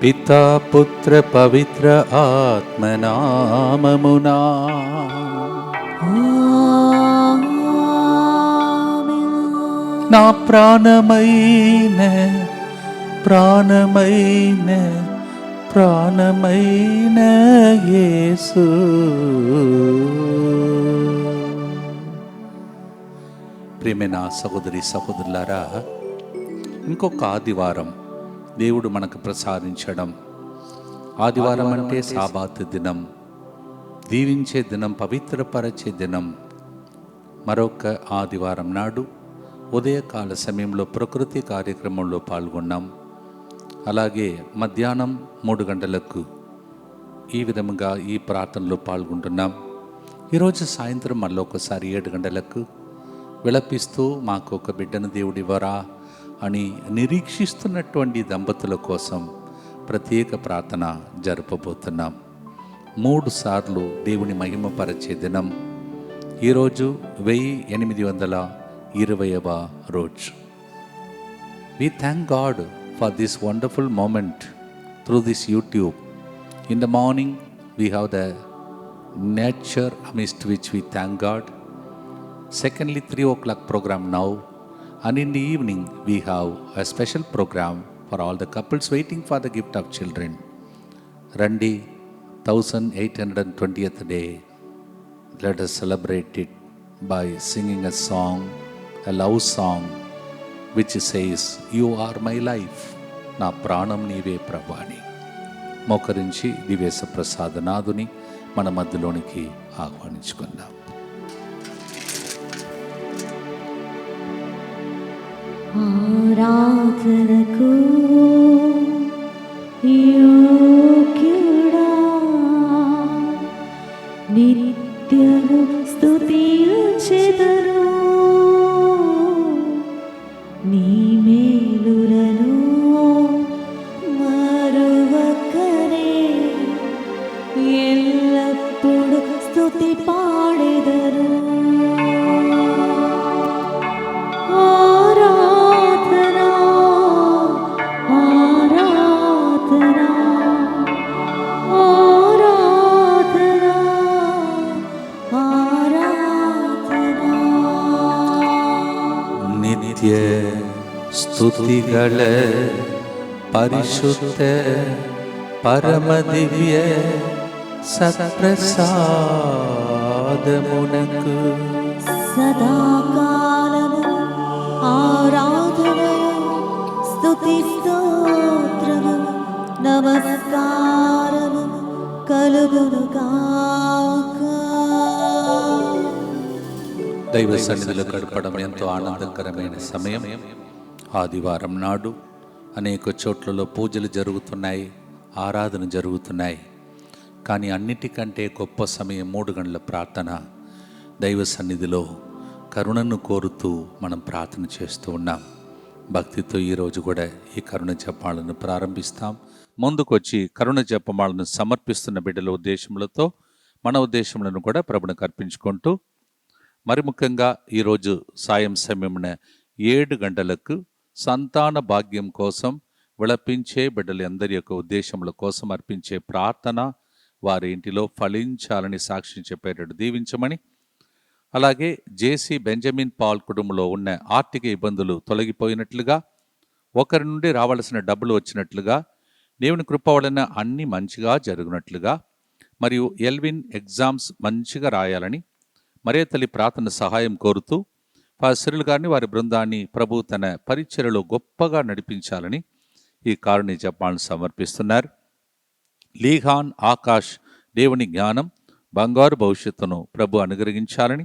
పితా పుత్ర పవిత్ర ఆత్మనామమునా నా ప్రాణమైన ప్రాణమైన ప్రాణమైన యేసు. ప్రియమైన సహోదరి సహోదరులారా, ఇంకొక ఆదివారం దేవుడు మనకు ప్రసాదించడం. ఆదివారం అంటే సాబాతు దినం, దీవించే దినం, పవిత్రపరచే దినం. మరొక ఆదివారం నాడు ఉదయకాల సమయంలో ప్రకృతి కార్యక్రమంలో పాల్గొన్నాం. అలాగే మధ్యాహ్నం 3 గంటలకు ఈ విధముగా ఈ ప్రార్థనలో పాల్గొంటున్నాం. ఈరోజు సాయంత్రం మళ్ళీ ఒకసారి 7 గంటలకు విలపిస్తూ మాకు ఒక బిడ్డను దేవుడివ్వరా అని నిరీక్షిస్తున్నటువంటి దంపతుల కోసం ప్రత్యేక ప్రార్థన జరపబోతున్నాం. 3 సార్లు దేవుని మహిమపరచే దినం. ఈరోజు 1820వ రోజు. We thank God for this wonderful moment through this YouTube. In the morning we have the nature amidst which we thank God. Secondly, 3 o'clock program now, and in the evening we have a special program for all the couples waiting for the gift of children. Randi 1820th day. Let us celebrate it by singing a song, a love song, which says, "You are my life, నా ప్రాణం నీవే ప్రభాని." మోకరించి దివేశ ప్రసాదనాథుని మన మధ్యలోనికి ఆహ్వానించుకుందాం. ఆరాధనకు యోగ్యుడా, నిత్యము స్తుతించెదను. నీ మేలులను మరువకనే ఎల్లప్పుడు స్తుతి పాడెదను. ಸ್ತುತಿಗಳ ಪರಿಶುದ್ಧ ಪರಮ ದಿವ್ಯ ಸತ್ಪ್ರಸಾದమునకు సదాకాలము ఆరాధనయు స్తుతి స్తోత్రము నమస్కారము కలుగునుగాక. దైవ సన్నిధిలో గడపడం ఎంతో ఆనందకరమైన సమయం. ఆదివారం నాడు అనేక చోట్లలో పూజలు జరుగుతున్నాయి, ఆరాధన జరుగుతున్నాయి. కానీ అన్నిటికంటే గొప్ప సమయం 3 గంటల ప్రార్థన. దైవ సన్నిధిలో కరుణను కోరుతూ మనం ప్రార్థన చేస్తూ ఉన్నాం. భక్తితో ఈరోజు కూడా ఈ కరుణ జపాలను ప్రారంభిస్తాం. ముందుకొచ్చి కరుణ జపమాలను సమర్పిస్తున్న బిడ్డల ఉద్దేశములతో మన ఉద్దేశములను కూడా ప్రభువునికి అర్పించుకుంటూ, మరి ముఖ్యంగా ఈరోజు సాయం సమయమున 7 గంటలకు సంతాన భాగ్యం కోసం విలపించే బిడ్డల అందరి యొక్క ఉద్దేశముల కోసం అర్పించే ప్రార్థన వారి ఇంటిలో ఫలించాలని సాక్ష్యం చెప్పేటట్టు దీవించమని, అలాగే జేసీ బెంజమిన్ పాల్ కుటుంబంలో ఉన్న ఆర్థిక ఇబ్బందులు తొలగిపోయినట్లుగా, ఒకరి నుండి రావాల్సిన డబ్బులు వచ్చినట్లుగా, దేవుని కృప వలన అన్నీ మంచిగా జరుగునట్లుగా, మరియు ఎల్విన్ ఎగ్జామ్స్ మంచిగా రాయాలని మరే తల్లి ప్రార్థన సహాయం కోరుతూ, సిరులు గారిని వారి బృందాన్ని ప్రభు తన పరిచర్యలో గొప్పగా నడిపించాలని ఈ కారుణ్య జపాలను సమర్పిస్తున్నారు. లీహాన్ ఆకాష్ దేవుని జ్ఞానం, బంగారు భవిష్యత్తును ప్రభు అనుగ్రహించాలని,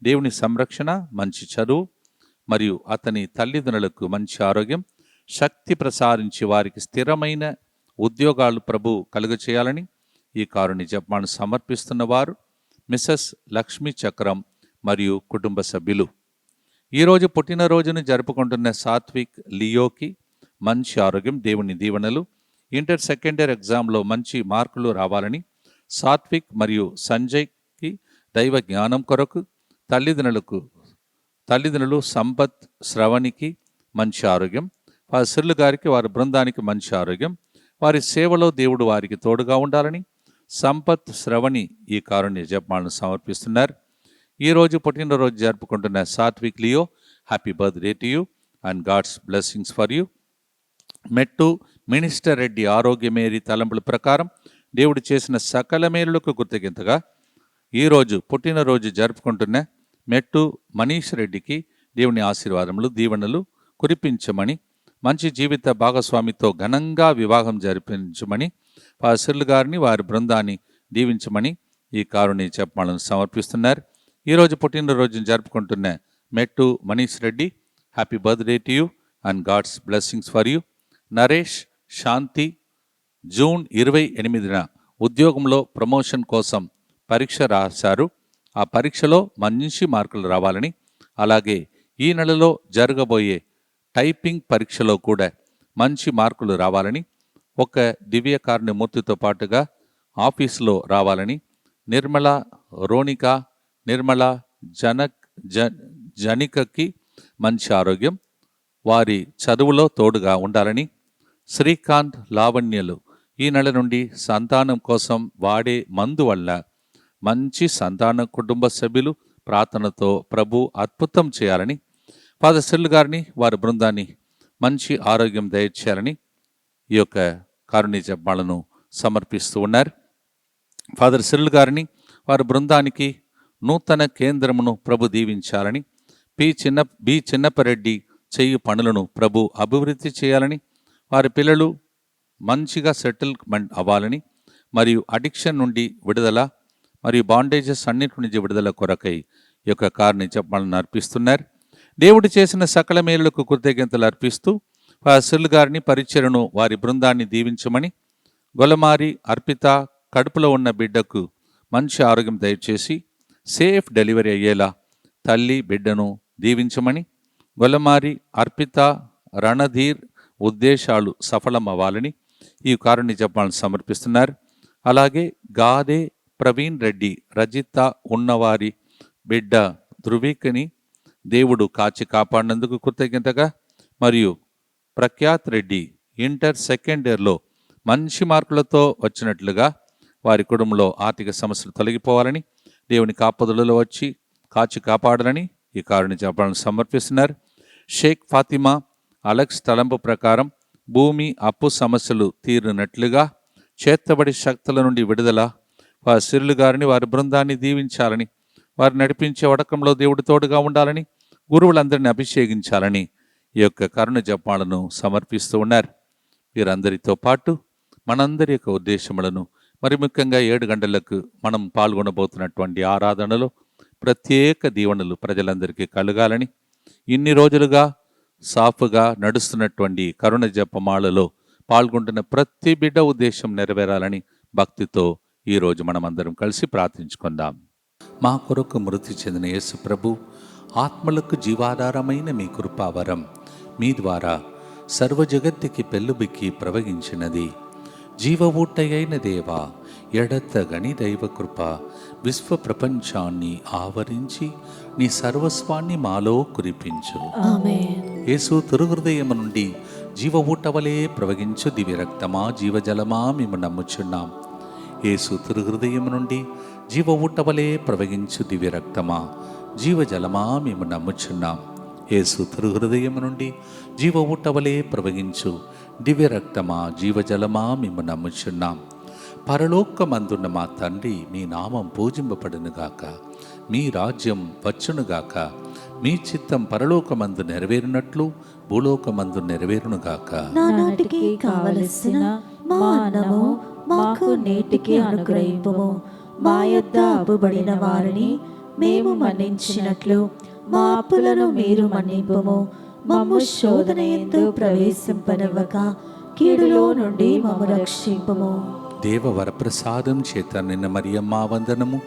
దేవుని సంరక్షణ, మంచి చదువు మరియు అతని తల్లిదండ్రులకు మంచి ఆరోగ్యం, శక్తి ప్రసారించి వారికి స్థిరమైన ఉద్యోగాలు ప్రభు కలుగచేయాలని ఈ కారుణ్య జపాలను సమర్పిస్తున్న వారు మిసెస్ లక్ష్మీ చక్రం మరియు కుటుంబ సభ్యులు. ఈరోజు పుట్టినరోజును జరుపుకుంటున్న సాత్విక్ లియోకి మంచి ఆరోగ్యం, దేవుని దీవెనలు, ఇంటర్ సెకండరీ ఎగ్జామ్లో మంచి మార్కులు రావాలని, సాత్విక్ మరియు సంజయ్కి దైవ జ్ఞానం కొరకు, తల్లిదండ్రులు సంపత్ శ్రవణికి మంచి ఆరోగ్యం, సిర్లు గారికి వారి బృందానికి మంచి ఆరోగ్యం, వారి సేవలో దేవుడు వారికి తోడుగా ఉండాలని సంపత్ శ్రవణి ఈ కారుణ్య జపమాలను సమర్పిస్తున్నారు. ఈరోజు పుట్టినరోజు జరుపుకుంటున్న Satvik Leo, happy birthday to you and God's blessings for you. Mettu minister Reddy ఆరోగ్యమేరి తలంపుల ప్రకారం దేవుడు చేసిన సకల మేలులకు కృతజ్ఞతగా ఈరోజు పుట్టినరోజు జరుపుకుంటున్న మెట్టు మనీష్ రెడ్డికి దేవుని ఆశీర్వాదములు, దీవెనలు కురిపించమని, మంచి జీవిత భాగస్వామితో ఘనంగా వివాహం జరిపించమని, పాస్టర్లు గారిని వారి బృందాన్ని దీవించమని ఈ కారుణ్య జపమాలను సమర్పిస్తున్నారు. ఈరోజు పుట్టినరోజును జరుపుకుంటున్న Mettu Manish Reddy, happy birthday to you and God's blessings for you. Naresh Shanti June 28న ఉద్యోగంలో ప్రమోషన్ కోసం పరీక్ష రాశారు. ఆ పరీక్షలో మంచి మార్కులు రావాలని, అలాగే ఈ నెలలో జరగబోయే టైపింగ్ పరీక్షలో కూడా మంచి మార్కులు రావాలని, ఒక దివ్య కారుణ్యమూర్తితో పాటుగా ఆఫీసులో రావాలని, నిర్మల రోనిక, నిర్మల జనికకి మంచి ఆరోగ్యం, వారి చదువులో తోడుగా ఉండాలని, శ్రీకాంత్ లావణ్యలు ఈ నెల నుండి సంతానం కోసం వాడే మందు వల్ల మంచి సంతాన కుటుంబ సభ్యులు ప్రార్థనతో ప్రభు అద్భుతం చేయాలని, ఫాదర్ సెల్ గారిని వారి బృందాన్ని మంచి ఆరోగ్యం దయచేయాలని ఈ యొక్క కారుణ్య జపమాలను సమర్పిస్తూ ఉన్నారు. ఫాదర్ సెల్ గారిని వారి బృందానికి నూతన కేంద్రమును ప్రభు దీవించాలని, బి చిన్నపరెడ్డి చెయ్యి పనులను ప్రభు అభివృద్ధి చేయాలని, వారి పిల్లలు మంచిగా సెటిల్మెంట్ అవ్వాలని, మరియు అడిక్షన్ నుండి విడుదల మరియు బాండేజెస్ అన్నిటి నుంచి విడుదల కొరకై ఈ యొక్క కారుణ్య జపమాలను అర్పిస్తున్నారు. దేవుడు చేసిన సకల మేలులకు కృతజ్ఞతలు అర్పిస్తూ పాస్టర్లు గారిని, పరిచర్యను, వారి బృందాన్ని దీవించమని, గొలమారి అర్పిత కడుపులో ఉన్న బిడ్డకు మంచి ఆరోగ్యం దయచేసి సేఫ్ డెలివరీ అయ్యేలా తల్లి బిడ్డను దీవించమని, గొలమారి అర్పిత రణధీర్ ఉద్దేశాలు సఫలం అవ్వాలని ఈ కారుణ్య జపమాలను సమర్పిస్తున్నారు. అలాగే గాదే ప్రవీణ్ రెడ్డి, రజిత ఉన్నవారి బిడ్డ ధృవికని దేవుడు కాచి కాపాడినందుకు కృతజ్ఞతగా, మరియు ప్రఖ్యాత్ రెడ్డి ఇంటర్ సెకండ్ ఇయర్లో మంచి మార్కులతో వచ్చినట్లుగా వారి కుటుంబంలో ఆర్థిక సమస్యలు తొలగిపోవాలని, దేవుని కాపుదలలో వచ్చి కాచి కాపాడాలని ఈ కారుణ్య జపమాలను సమర్పిస్తున్నారు. షేక్ ఫాతిమా అలెక్స్ తలంపు ప్రకారం భూమి అప్పు సమస్యలు తీరినట్లుగా, చేతబడి శక్తుల నుండి విడుదల, వారి సిరులు గారిని వారి బృందాన్ని దీవించాలని, వారు నడిపించే వడకంలో దేవుడి తోడుగా ఉండాలని, గురువులందరినీ అభిషేకించాలని ఈ యొక్క కరుణ జపమాలను సమర్పిస్తూ ఉన్నారు. వీరందరితో పాటు మనందరి యొక్క ఉద్దేశములను, మరి ముఖ్యంగా 7 గంటలకు మనం పాల్గొనబోతున్నటువంటి ఆరాధనలో ప్రత్యేక దీవెనలు ప్రజలందరికీ కలగాలని, ఇన్ని రోజులుగా సాఫ్గా నడుస్తున్నటువంటి కరుణ జపమాలలో పాల్గొంటున్న ప్రతి బిడ్డ ఉద్దేశం నెరవేరాలని భక్తితో ఈరోజు మనమందరం కలిసి ప్రార్థించుకుందాం. మా కొరకు మృతి చెందిన యేసు ప్రభు ఆత్మలకు జీవాధారమైన మీ కృపావరం మీ ద్వారా సర్వ జగత్తుకి పెళ్ళుబిక్కి ప్రవహించినది. జీవ ఊటయైన దేవా, ఎడతగని దైవ కృప విశ్వ ప్రపంచాన్ని ఆవరించి నీ సర్వస్వాన్ని మాలో కురిపించు. యేసు తిరుహృదయము నుండి జీవ ఊటవలే ప్రవహించు దివ్య రక్తమా, జీవజలమా మేము నమ్ముచున్నాం. యేసు తిరుహృదయము నుండి జీవ ఊటవలే ప్రవహించు దివ్య రక్తమా, జీవజలమా మేము నమ్ముచున్నాం. యేసు తిరుహృదయము నుండి జీవ ఊటవలే ప్రవహించు దివ్య రక్తమా, జీవజలమా మేము నమ్ముచున్నాం. పరలోకమందున్న మా తండ్రి, మీ నామం పూజింపబడునుగాక, మీ రాజ్యం వచ్చునుగాక, మీ చిత్తం పరలోకమందు నెరవేరునట్లు భూలోకమందు నెరవేరునుగాక. నానాటికి కావలసిన మా అన్నము మాకు నేటికి అనుగ్రహింపుము. మా యొద్ద అప్పుబడిన వారిని మేము మన్నించినట్లు మా అప్పులను మీరు మన్నింపుము. మమ్ము శోధన యందు ప్రవేశింపనివ్వక కీడులో నుండి మమ్ము రక్షింపుము. దేవ వరప్రసాదం చేత నిన్న మరియమ్మ వందనము.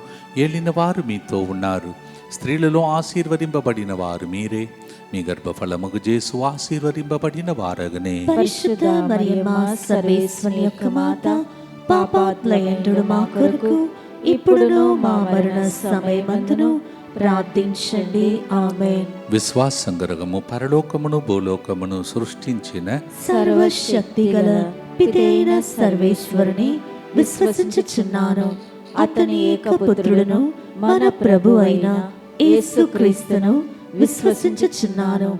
ఏలిన వారు మీతో ఉన్నారు, స్త్రీలలో ఆశీర్వదింపబడిన వారు మీరే, మీ గర్భఫలముగు జేసు ఆశీర్వదింపబడిన వారగనే. పరిశుద్ధ మరియమ్మ సర్వేశ్వరుని యొక్క మాత, పాపాత్ములైన మా కొరకు ఇప్పుడును మా మరణ సమయమందును ప్రార్థించండి. ఆమేన్. విశ్వాసంగరగము పరలోకమును భూలోకమును సృష్టించిన సర్వశక్తిగల పితైన సర్వేశ్వరుని విశ్వసించుచున్నాను. అతని ఏకపుత్రుడును మన ప్రభు అయిన యేసుక్రీస్తును విశ్వసించుచున్నాను.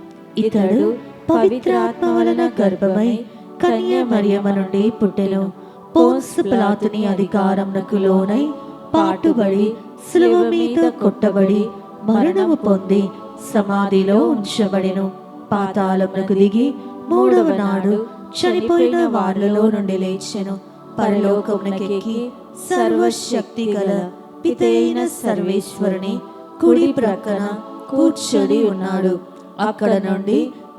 ఇతడు పవిత్రాత్మ వలన గర్భమై కన్య మరియమ్మ నుండి పుట్టెను. పోన్సు పిలాతుని అధికారమునకు లోనై పాటుబడి శిలువ మీద కొట్టబడి మరణము పొంది సమాధిలో ఉంచబడెను. పాతాళమునకు దిగి మూడవ నాడు చనిపోయిన వారిలో నుండి లేచెను. పరలోకమునకెక్కి సర్వశక్తి గల పితైన సర్వేశ్వరుని కుడి ప్రక్కన కూర్చొని ఉన్నాడు. అక్కడ నుండి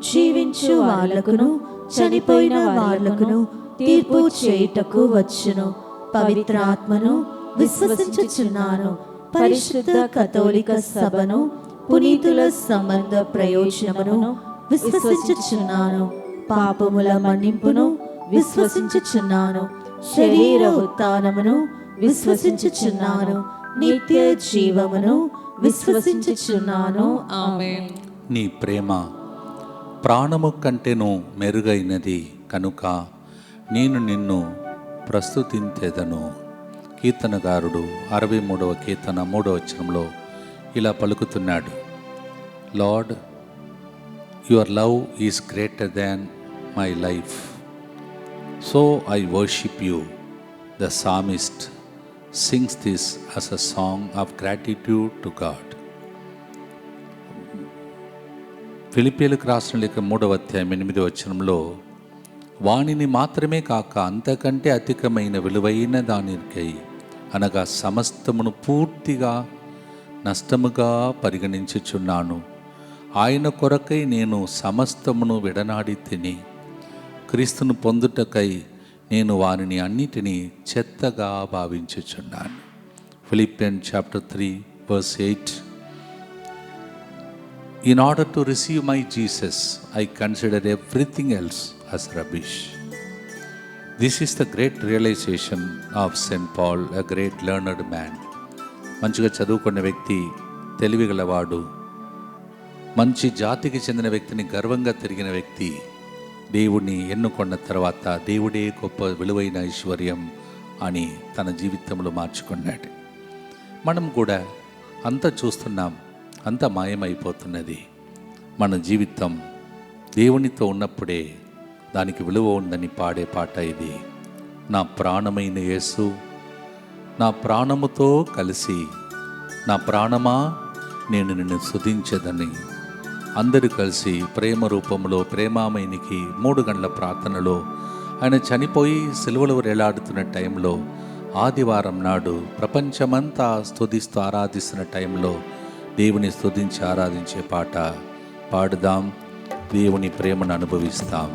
జీవించు వాళ్ళకును చనిపోయిన వాళ్ళకును తీర్పు చేయుటకు వచ్చును. పవిత్రాత్మను విశ్వసించుచున్నాను. పరిశుద్ధ కథోలిక సభను, పునీతుల సంబంధ ప్రయోజనమును విశ్వసించుచున్నాను. పాపముల మన్నింపును విశ్వసించుచున్నాను. శరీర ఉత్థానమును విశ్వసించుచున్నాను. నిత్య జీవమును విశ్వసించుచున్నాను. ఆమేన్. నీ ప్రేమ ప్రాణము కంటేను మెరుగైనది కనుక నేను నిన్ను ప్రస్తుతించెదను. కీర్తనగారుడు 63వ కీర్తన 3వ వచనంలో ఇలా పలుకుతున్నాడు, Lord, your love is greater than my life, so I worship you. The psalmist sings this as a song of gratitude to God. ఫిలిప్పీయులకు రాసిన లేఖ 3వ అధ్యాయం 8వ వచనంలో, వానిని మాత్రమే కాక అంతకంటే అధికమైన విలువైన దానికై అనగా సమస్తమును పూర్తిగా నష్టముగా పరిగణించుచున్నాను. ఆయన కొరకై నేను సమస్తమును విడనాడి తిని క్రీస్తును పొందుటకై నేను వారిని అన్నిటినీ చెత్తగా భావించుచున్నాను. Philippians chapter 3 verse 8. In order to receive my Jesus, I consider everything else as rubbish. This is the great realization of St. Paul, a great learned man. మంచిగా చదువుకున్న వ్యక్తి, తెలివిగలవాడు, మంచి జాతికి చెందిన వ్యక్తిని గర్వంగా తిరిగిన వ్యక్తి దేవుణ్ణి ఎన్నుకున్న తర్వాత దేవుడే గొప్ప విలువైన ఐశ్వర్యం అని తన జీవితంలో మార్చుకున్నాడు. మనం కూడా అంతా చూస్తున్నాం, అంతా మాయమైపోతున్నది. మన జీవితం దేవునితో ఉన్నప్పుడే దానికి విలువ ఉందని పాడే పాట ఇది. నా ప్రాణమైన యేసు, నా ప్రాణముతో కలిసి నా ప్రాణమా నేను నిన్ను స్తుతించెదని అందరూ కలిసి ప్రేమ రూపంలో ప్రేమామయునికి 3 గంటల ప్రార్థనలో ఆయన చనిపోయి సిలువలో వేలాడుతున్న టైంలో ఆదివారం నాడు ప్రపంచమంతా స్తుతిస్తూ ఆరాధిస్తున్న టైంలో దేవుని స్తుతించి ఆరాధించే పాట పాడుదాం, దేవుని ప్రేమను అనుభవిస్తాం.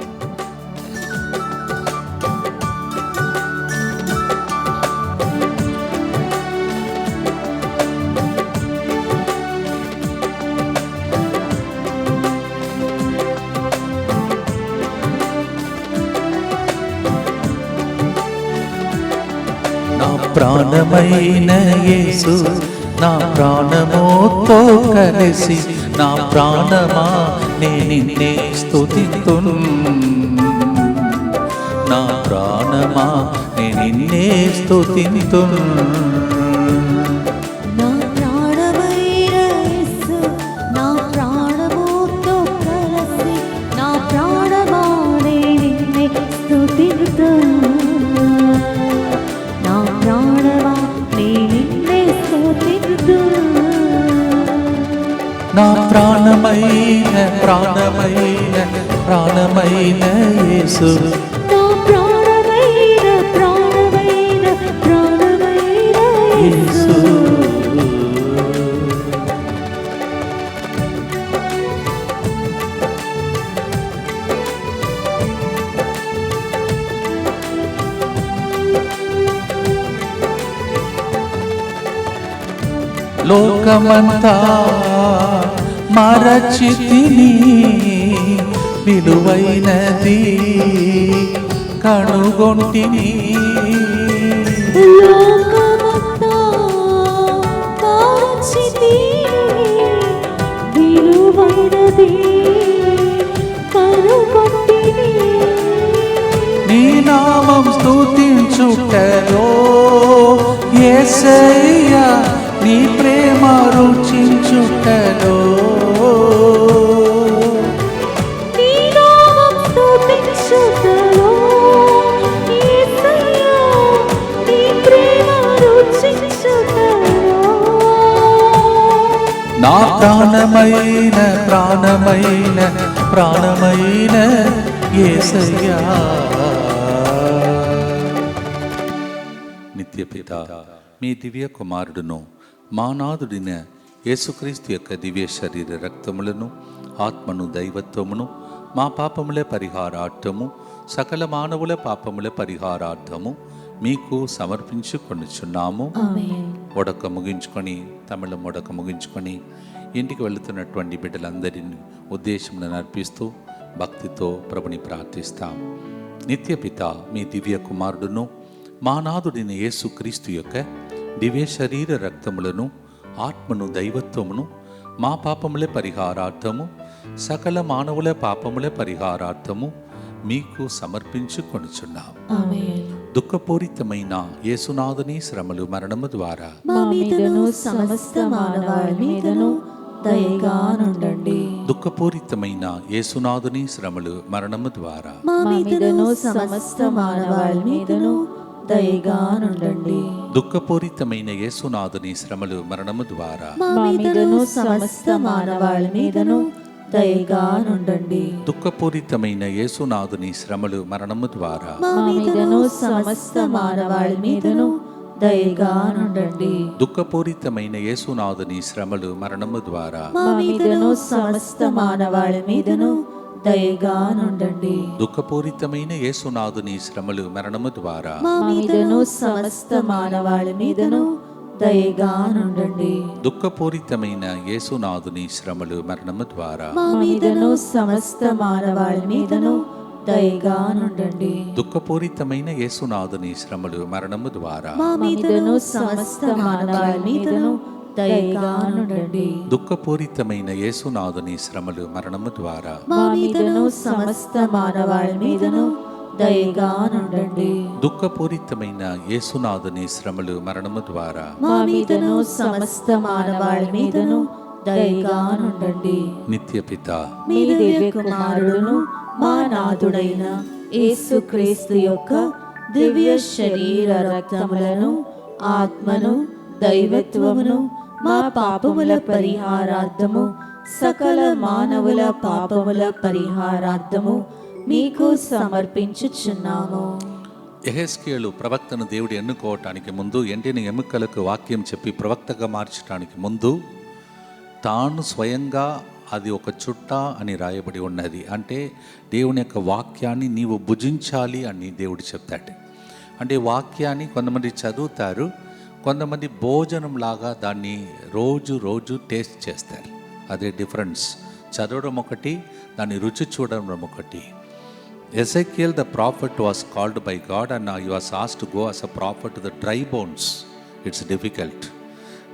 ప్రాణమైన యేసు, నా ప్రాణముతో కలిసి నా ప్రాణమా నిన్నే స్తుతింతును. నా ప్రాణమా నిన్నే స్తుతింతును. నా ప్రాణమైన యేసు, నా ప్రాణముతో కలిసి నా ప్రాణమా నిన్నే స్తుతింతును. నా ప్రాణమైన ప్రాణమైన ప్రాణమైన యేసు, నా ప్రాణమైన ప్రాణమైన ప్రాణమైన యేసు. లోకమంతా మరచితిని, విలువైనది కనుగొంటిని. లోకమంతా మరచితిని, విలువైనది కనుగొంటిని. నీ నామం స్తుతించుటలో యేసయ్యా నీ ప్రేమ రుచించుటలో నీ నామం స్తుతించుటలో యేసయ్యా నీ ప్రేమ రుచించుటలో నా ప్రాణమైన ప్రాణమైన ప్రాణమైన యేసయ్యా. నిత్యపిత మీ దివ్య కుమారుడును మా నాథుడిన యేసుక్రీస్తు యొక్క దివ్య శరీర రక్తములను ఆత్మను దైవత్వమును మా పాపముల పరిహారార్థము సకల మానవుల పాపముల పరిహారార్థము మీకు సమర్పించుకొనుచున్నాము. ఉడక ముగించుకొని తమిళం ఉడక ముగించుకొని ఇంటికి వెళుతున్నటువంటి బిడ్డలందరినీ ఉద్దేశంలో నర్పిస్తూ భక్తితో ప్రభుని ప్రార్థిస్తాం. నిత్యపిత మీ దివ్య కుమారుడును మా నాథుడిని యేసుక్రీస్తు యొక్క దివ్య శరీర రక్తములను ఆత్మను దైవత్వమును మా పాపముల పరిహారార్థము సకల మానవుల పాపముల పరిహారార్థము మీకు సమర్పించుకొనుచున్నాం. దుఃఖపూరితమైన యేసునాథుని శ్రమలు మరణము ద్వారా మా మీదను సమస్త మానవాళి మీదను దయగా నుండండి. దుఃఖపూరితమైన యేసునాథుని శ్రమలు మరణము ద్వారా మా మీదను సమస్త మానవాళి మీదను దయగా నుండండి. దుఃఖపూరితమైన యేసునాథుని శ్రమలు మరణము ద్వారా మా మీదను సమస్త మానవాళి మీదను దయగా నుండండి. దుఃఖపూరితమైన యేసునాథుని శ్రమలు మరణము ద్వారా మా మీదను సమస్త మానవాళి మీదను దయగా నుండండి. దుఃఖపూరితమైన యేసునాథుని శ్రమలు మరణము ద్వారా మా మీదను సమస్త మానవాళి మీదను దయగా నుండండి. దుఃఖపూరితమైన యేసునాథుని శ్రమలు మరణము ద్వారా మా మీదను సమస్త మానవాళి మీదను దయగా నుండండి. దుఃఖపూరితమైన యేసునాథుని శ్రమలు మరణము ద్వారా మా మీదను సమస్త మానవాళి మీదను దయగా నుండండి. దుఃఖపూరితమైన యేసునాథుని శ్రమలు మరణము ద్వారా మా మీదను సమస్త మానవాళి మీదను దయగా నుండండి. దుఃఖపూరితమైన యేసునాథుని శ్రమలు మరణము ద్వారా మా మీదను సమస్త మానవాళి మీదను దయగా నుండండి. దుఃఖపూరితమైన యేసునాథుని శ్రమలు మరణము ద్వారా మా మీదను సమస్త మానవాళి మీదను దయగా నుండండి. నిత్యపిత మీ దివ్య కుమారుడును మా నాథుడైన యేసుక్రీస్తు యొక్క దివ్య శరీర రక్తములను ఆత్మను దైవత్వమును మా పాపముల పరిహారార్థము సకల మానవుల పాపముల పరిహారార్థము మీకు సమర్పించుచున్నాము. యెహెజ్కేలు ప్రవక్తను దేవుడు ఎన్నుకోవటానికి ముందు ఎండిన ఎముకలకు వాక్యం చెప్పి ప్రవక్తగా మార్చడానికి ముందు తాను స్వయంగా అది ఒక చుట్ట అని రాయబడి ఉన్నది. అంటే దేవుని యొక్క వాక్యాన్ని నీవు భుజించాలి అని దేవుడు చెప్తాడు. అంటే వాక్యాన్ని కొంతమంది చదువుతారు, కొంతమంది భోజనం లాగా దాన్ని రోజు రోజు టేస్ట్ చేస్తారు. అదే డిఫరెన్స్. చదవడం ఒకటి, దాన్ని రుచి చూడడం ఒకటి. Ezekiel the prophet was called by God and he was asked to go as a prophet to the dry bones. It's difficult.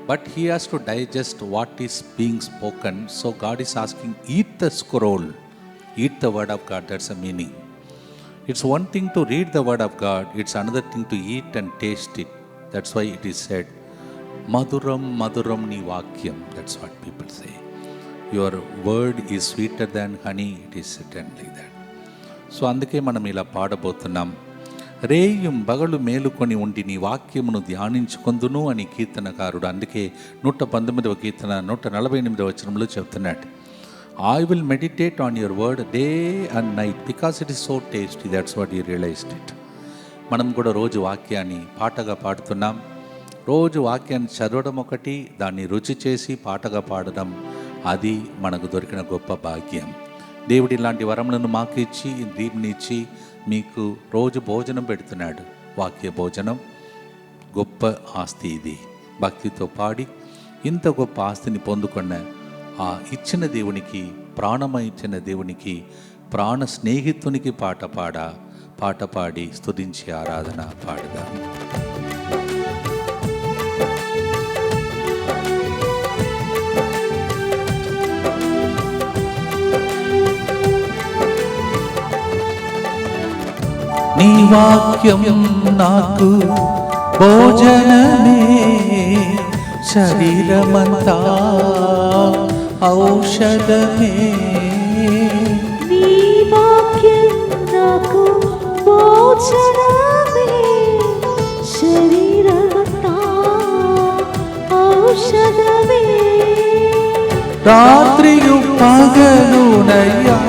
But he has to digest what is being spoken. So God is asking, eat the scroll, eat the word of God. That's the meaning. It's one thing to read the word of God, it's another thing to eat and taste it. That's why it is said, Maduram Maduram ni Vakyam. That's what people say. Your word is sweeter than honey. It is written like that. So అందుకే మనం ఇలా పాడబోతున్నాం. రేయం బగలు మేలుకొని ఉండి నీ వాక్యమును ధ్యానించుకొందును అని కీర్తనకారుడు అందుకే 119వ కీర్తన 148వ వచనంలో చెప్తున్నాడు. I will meditate on your word day and night because it is so tasty. That's what you realized it. మనం కూడా రోజు వాక్యాన్ని పాటగా పాడుతున్నాం. రోజు వాక్యాన్ని చదవడం ఒకటి, దాన్ని రుచి చేసి పాటగా పాడడం అది మనకు దొరికిన గొప్ప భాగ్యం. దేవుడు ఇలాంటి వరములను మాకు ఇచ్చి దీవునిచ్చి మీకు రోజు భోజనం పెడుతున్నాడు. వాక్య భోజనం గొప్ప ఆస్తి. ఇది భక్తితో పాడి ఇంత గొప్ప ఆస్తిని పొందుకున్న ఆ ఇచ్చిన దేవునికి, ప్రాణమై ఇచ్చిన దేవునికి, ప్రాణ స్నేహితునికి పాట పాడి స్తుతించి ఆరాధన పాడదాం. నీ వాక్యం నాకు భోజనమే, శరీరమంతా ఔషధమే. నీ వాక్యం నాకు భోజనమే, శరీరమంతా ఔషధమే. రాత్రియు పగలునయ్యా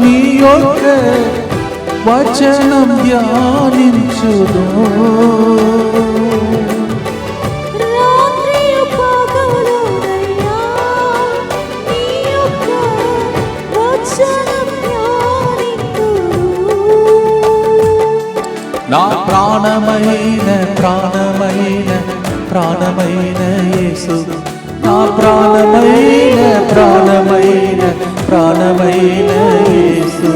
నీ యొక్క వచనం ధ్యానించుదు. రాత్రియు పగలునయ్యా నీ యొక్క వచనం ధ్యానింతును. నా ప్రాణమైన ప్రాణమైన ప్రాణమైన యేసు, నా ప్రాణమైన ప్రాణమైన ప్రాణమైన యేసు.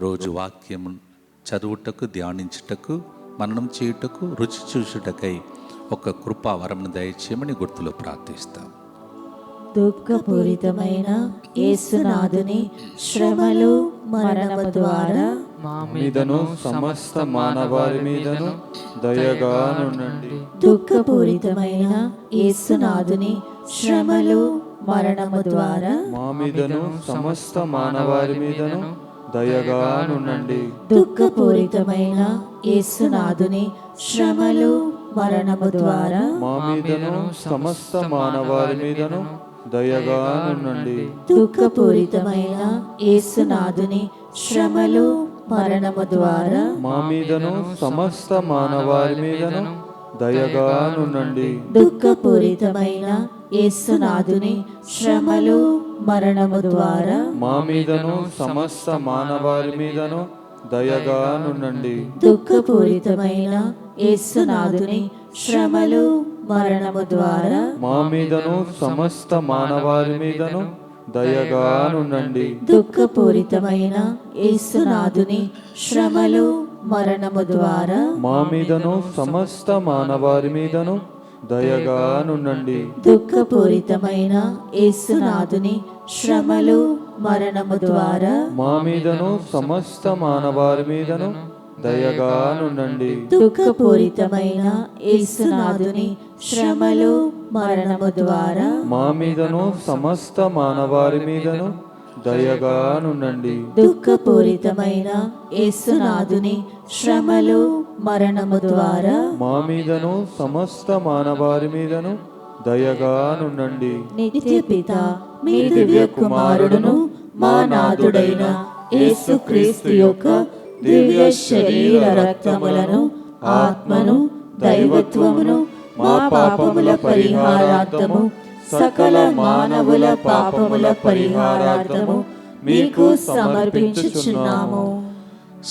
రోజు వాక్యం చదువుటకు, ధ్యానించుటకు, మననం చేయుటకు, రుచి చూచుటకై ఒక కృపా వరమును దయచేయమని గుర్తులో ప్రార్థిస్తాం. దుఃఖపూరితమైన యేసునాథుని శ్రమలు మరణము ద్వారా మా మీదను సమస్త మానవాళి మీదను దయగానుండండి. దుఃఖపూరితమైన యేసునాథుని శ్రమలు మరణము ద్వారా మా మీదను సమస్త మానవాళి మీదను దయగానుండండి. దుఃఖపూరితమైన యేసునాథుని శ్రమలు మరణము ద్వారా మా మీదను సమస్త మానవాళి మీదను దయగానుండండి. దుఃఖపూరితమైన యేసునాథుని శ్రమలు మరణము ద్వారా మా మీదను సమస్త మానవాళి మీదను దయగానుండండి. దుఃఖపూరితమైన యేసునాథుని శ్రమలు మరణము ద్వారా మా మీదను సమస్త మానవాళి మీదను దయగానుండండి. దుఃఖపూరితమైన యేసునాథుని శ్రమలు మరణము ద్వారా మా మీదను సమస్త మానవాళి మీదను దయగానుండండి. దుఃఖపూరితమైన యేసునాథుని శ్రమలు మరణము ద్వారా మా మీదను సమస్త మానవాళి మీదను దయగానుండండి. దుఃఖపూరితమైన యేసునాథుని శ్రమలు మరణము ద్వారా మా మీదను సమస్త మానవాళి మీదను దయగానుండండి. దుఃఖపూరితమైన యేసునాథుని శ్రమలు మరణము ద్వారా మా మీదను సమస్త మానవాళి మీదను దయగానుండండి. దుఃఖపూరితమైన యేసునాథుని శ్రమలు మరణము ద్వారా మా మీదను సమస్త మానవాళి మీదను దయగానుండండి. నిత్య పిత మీ దివ్య కుమారుడును మా నాథుడైన యేసుక్రీస్తు యొక్క దివ్య శరీర రక్తములను, ఆత్మను, దైవత్వమును మా పాపముల పరిహారార్థము, సకల మానవుల పాపముల పరిహారార్థము మీకు సమర్పించుచున్నాము.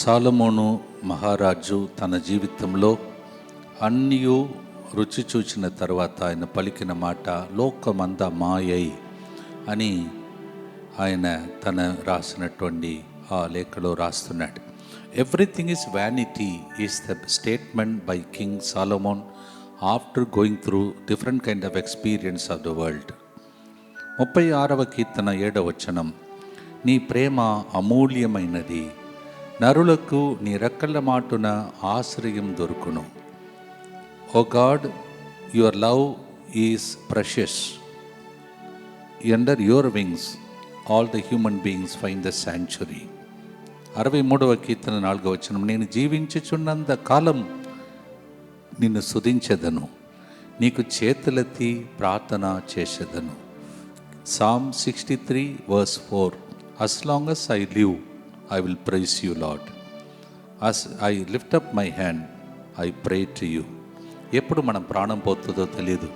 సాలమోను మహారాజు తన జీవితంలో అన్నియు రుచి చూచిన తర్వాత ఆయన పలికిన మాట లోకమంతా మాయై అని ఆయన తన రాసినటువంటి ఆ లేఖలో రాస్తున్నాడు. Everything is vanity is the statement by King Solomon after going through different kind of experience of the world. 36వ కీర్తన 7వ వచనం, నీ ప్రేమ అమూల్యమైనది, నరులకు నీ రెక్కల మాటున ఆశ్రయం దొరుకును. O God, your love is precious, under your wings all the human beings find the sanctuary. 63వ కీర్తన 4వ వచనం, నేను జీవించుచున్నంత కాలం నిన్ను స్తుతించెదను, నీకు చేతులెత్తి ప్రార్థన చేసేదను. Psalm 63 verse 4, as long as I live, I will praise you, Lord. As I lift up my hand, I pray to you. ఎప్పుడు మనం ప్రాణం పోతుందో తెలియదు.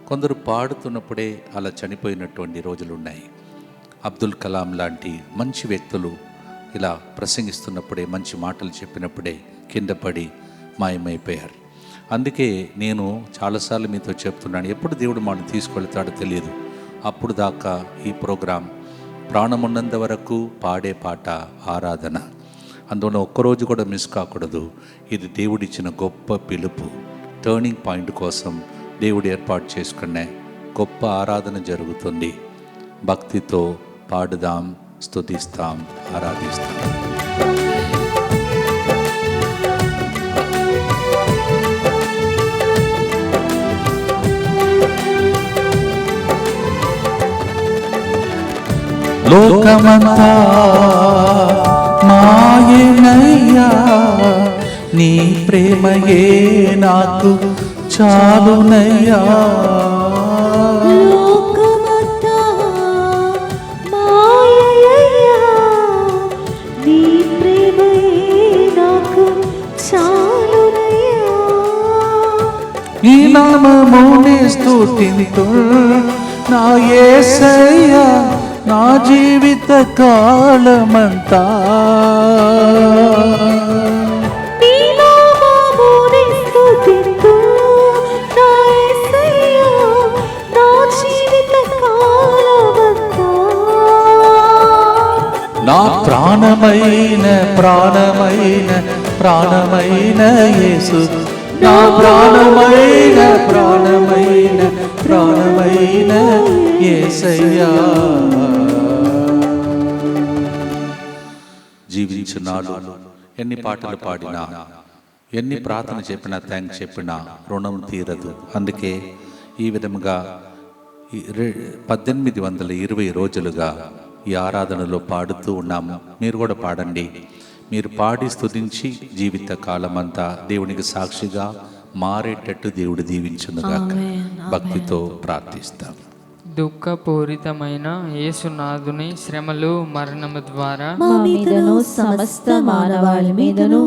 కొందరు పాడుతున్నప్పుడే అలా చనిపోయినటువంటి రోజులు ఉన్నాయి. అబ్దుల్ కలాం లాంటి మంచి వ్యక్తులు ఇలా ప్రసంగిస్తున్నప్పుడే, మంచి మాటలు చెప్పినప్పుడే కింద పడి మాయమైపోయారు. అందుకే నేను చాలాసార్లు మీతో చెప్తున్నాను, ఎప్పుడు దేవుడు మనం తీసుకెళ్తాడో తెలియదు. అప్పుడు దాకా ఈ ప్రోగ్రాం ప్రాణమున్నంత వరకు పాడే పాట ఆరాధన, అందువల్ల ఒక్కరోజు కూడా మిస్ కాకూడదు. ఇది దేవుడిచ్చిన గొప్ప పిలుపు. టర్నింగ్ పాయింట్ కోసం దేవుడు ఏర్పాటు చేసుకునే గొప్ప ఆరాధన జరుగుతుంది. భక్తితో పాడుదాం, స్తుతిస్తాం, ఆరాధిస్తాం. లోకమంతా మాయనయ్యా, నీ ప్రేమయే నాకు చాలునయ్యా. లోకమంతా మాయయ్యా, నీ ప్రేమయే నాకు చాలునయ్యా. ఈ నామమునే స్తుతింతు నా యేసయ్యా, నా జీవిత కాలమంతా. నీ నామమునే స్తుతింతు నా యేసయ్యా, నా జీవిత కాలమంతా. నా ప్రాణమైన ప్రాణమైన ప్రాణమైన యేసు, నా ప్రాణమైన ప్రాణమైన ప్రాణమైన యేసయ్యా. జీవించున్నాడు. ఎన్ని పాటలు పాడినా, ఎన్ని ప్రార్థన చెప్పినా, థ్యాంక్స్ చెప్పినా రుణం తీరదు. అందుకే ఈ విధముగా 1820 రోజులుగా ఈ ఆరాధనలో పాడుతూ ఉన్నాము. మీరు కూడా పాడండి. మీరు పాడి స్తుతించి జీవిత కాలమంతా దేవునికి సాక్షిగా మారేటట్టు దేవుడు దీవించునుగాక. భక్తితో ప్రార్థిస్తాం. దుఃఖపూరితమైన యేసునాథుని శ్రమలు మరణము ద్వారా మా మీదను సమస్త మానవాళి మీదను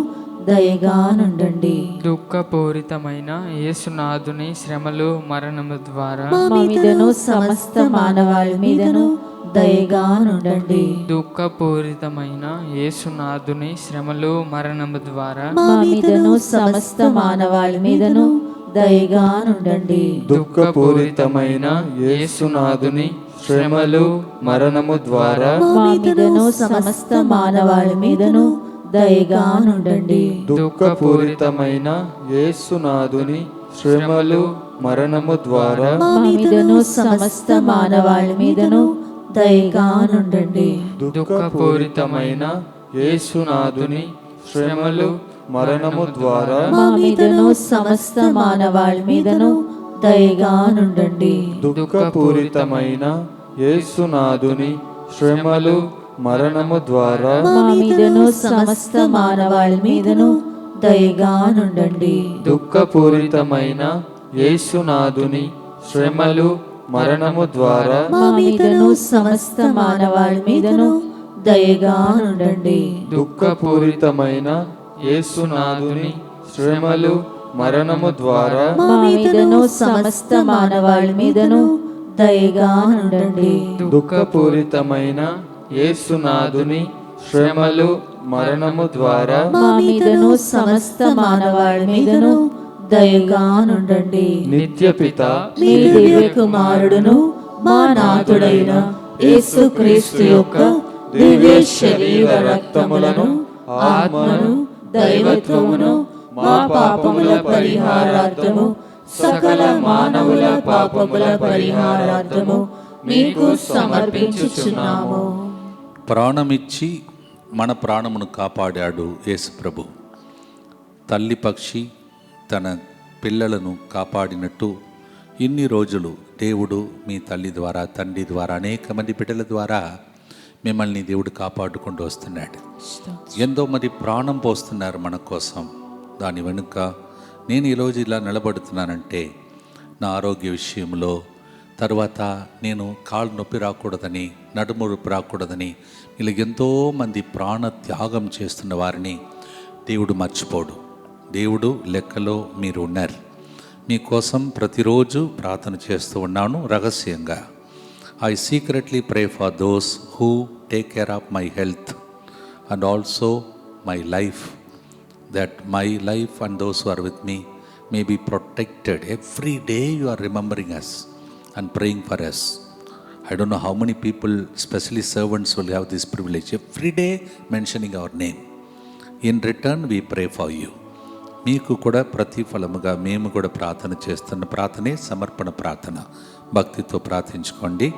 దయగా నుండండి. దుఃఖపూరితమైన యేసునాథుని శ్రమలు మరణము ద్వారా మా మీదను సమస్త మానవాళి మీదను దయగా నుండండి. దుఃఖపూరితమైన యేసునాథుని శ్రమలు మరణము ద్వారా మా మీదను సమస్త మానవాళి మీదను దయగా నుండండి. దుఃఖపూరితమైన యేసునాథుని శ్రమలు మరణము ద్వారా మా మీదను సమస్త మానవాళి మీదను దయగా నుండండి. దుఃఖపూరితమైన యేసునాథుని శ్రమలు మరణము ద్వారా మా మీదను సమస్త మానవాళి మీదను దయగా నుండండి. దుఃఖపూరితమైన యేసునాథుని శ్రమలు మరణము ద్వారా మా మీదను సమస్త మానవాళి మీదను దయగా నుండండి. దుఃఖపూరితమైన యేసునాథుని శ్రమలు మరణము ద్వారా మా మీదను సమస్త మానవాళి మీదను దయగా నుండండి. దుఃఖపూరితమైన యేసునాథుని శ్రమలు మరణము ద్వారా మా మీదను సమస్త మానవాళి మీదను దయగా నుండండి. దుఃఖపూరితమైన యేసునాథుని శ్రమలు మరణము ద్వారా మా మీదను సమస్త మానవాళి మీదను దయగా నుండండి. దుఃఖపూరితమైన యేసునాథుని శ్రమలు మరణము ద్వారా మా మీదను సమస్త మానవాళి మీదను దయగా నుండండి. నిత్యపిత మీ దివ్య కుమారుడును మా నాథుడైన యేసుక్రీస్తు యొక్క దివ్య శరీర రక్తములను, ఆత్మను, దైవత్వమును మా పాపముల పరిహారార్థము, సకల మానవుల పాపముల పరిహారార్థము మీకు సమర్పించుచున్నాము. ప్రాణమిచ్చి మన ప్రాణమును కాపాడాడు యేసు ప్రభు. తల్లి పక్షి తన పిల్లలను కాపాడినట్టు ఇన్ని రోజులు దేవుడు మీ తల్లి ద్వారా, తండ్రి ద్వారా, అనేక మంది బిడ్డల ద్వారా మిమ్మల్ని దేవుడు కాపాడుకుంటూ వస్తున్నాడు. ఎంతో మంది ప్రాణం పోస్తున్నారు మన కోసం. దాని వెనుక నేను ఈరోజు ఇలా నిలబడుతున్నానంటే నా ఆరోగ్య విషయంలో, తర్వాత నేను కాళ్ళు నొప్పి రాకూడదని, నడుము నొప్పి రాకూడదని, ఇలా ఎంతోమంది ప్రాణ త్యాగం చేస్తున్న వారిని దేవుడు మర్చిపోడు. దేవుడు లెక్కలో మీరు ఉన్నారు. మీకోసం ప్రతిరోజు ప్రార్థన చేస్తూ ఉన్నాను రహస్యంగా. I secretly pray for those who take care of my health and also my life, that my life and those who are with me may be protected. Every day you are remembering us and praying for us. I don't know how many people, especially servants, will have this privilege. Every day mentioning our name. In return we pray for you. మీకు కూడా ప్రతిఫలముగా మేము కూడా ప్రార్థన చేస్తున్న ప్రార్థనే సమర్పణ ప్రార్థన. భక్తితో ప్రార్థించుకోండి.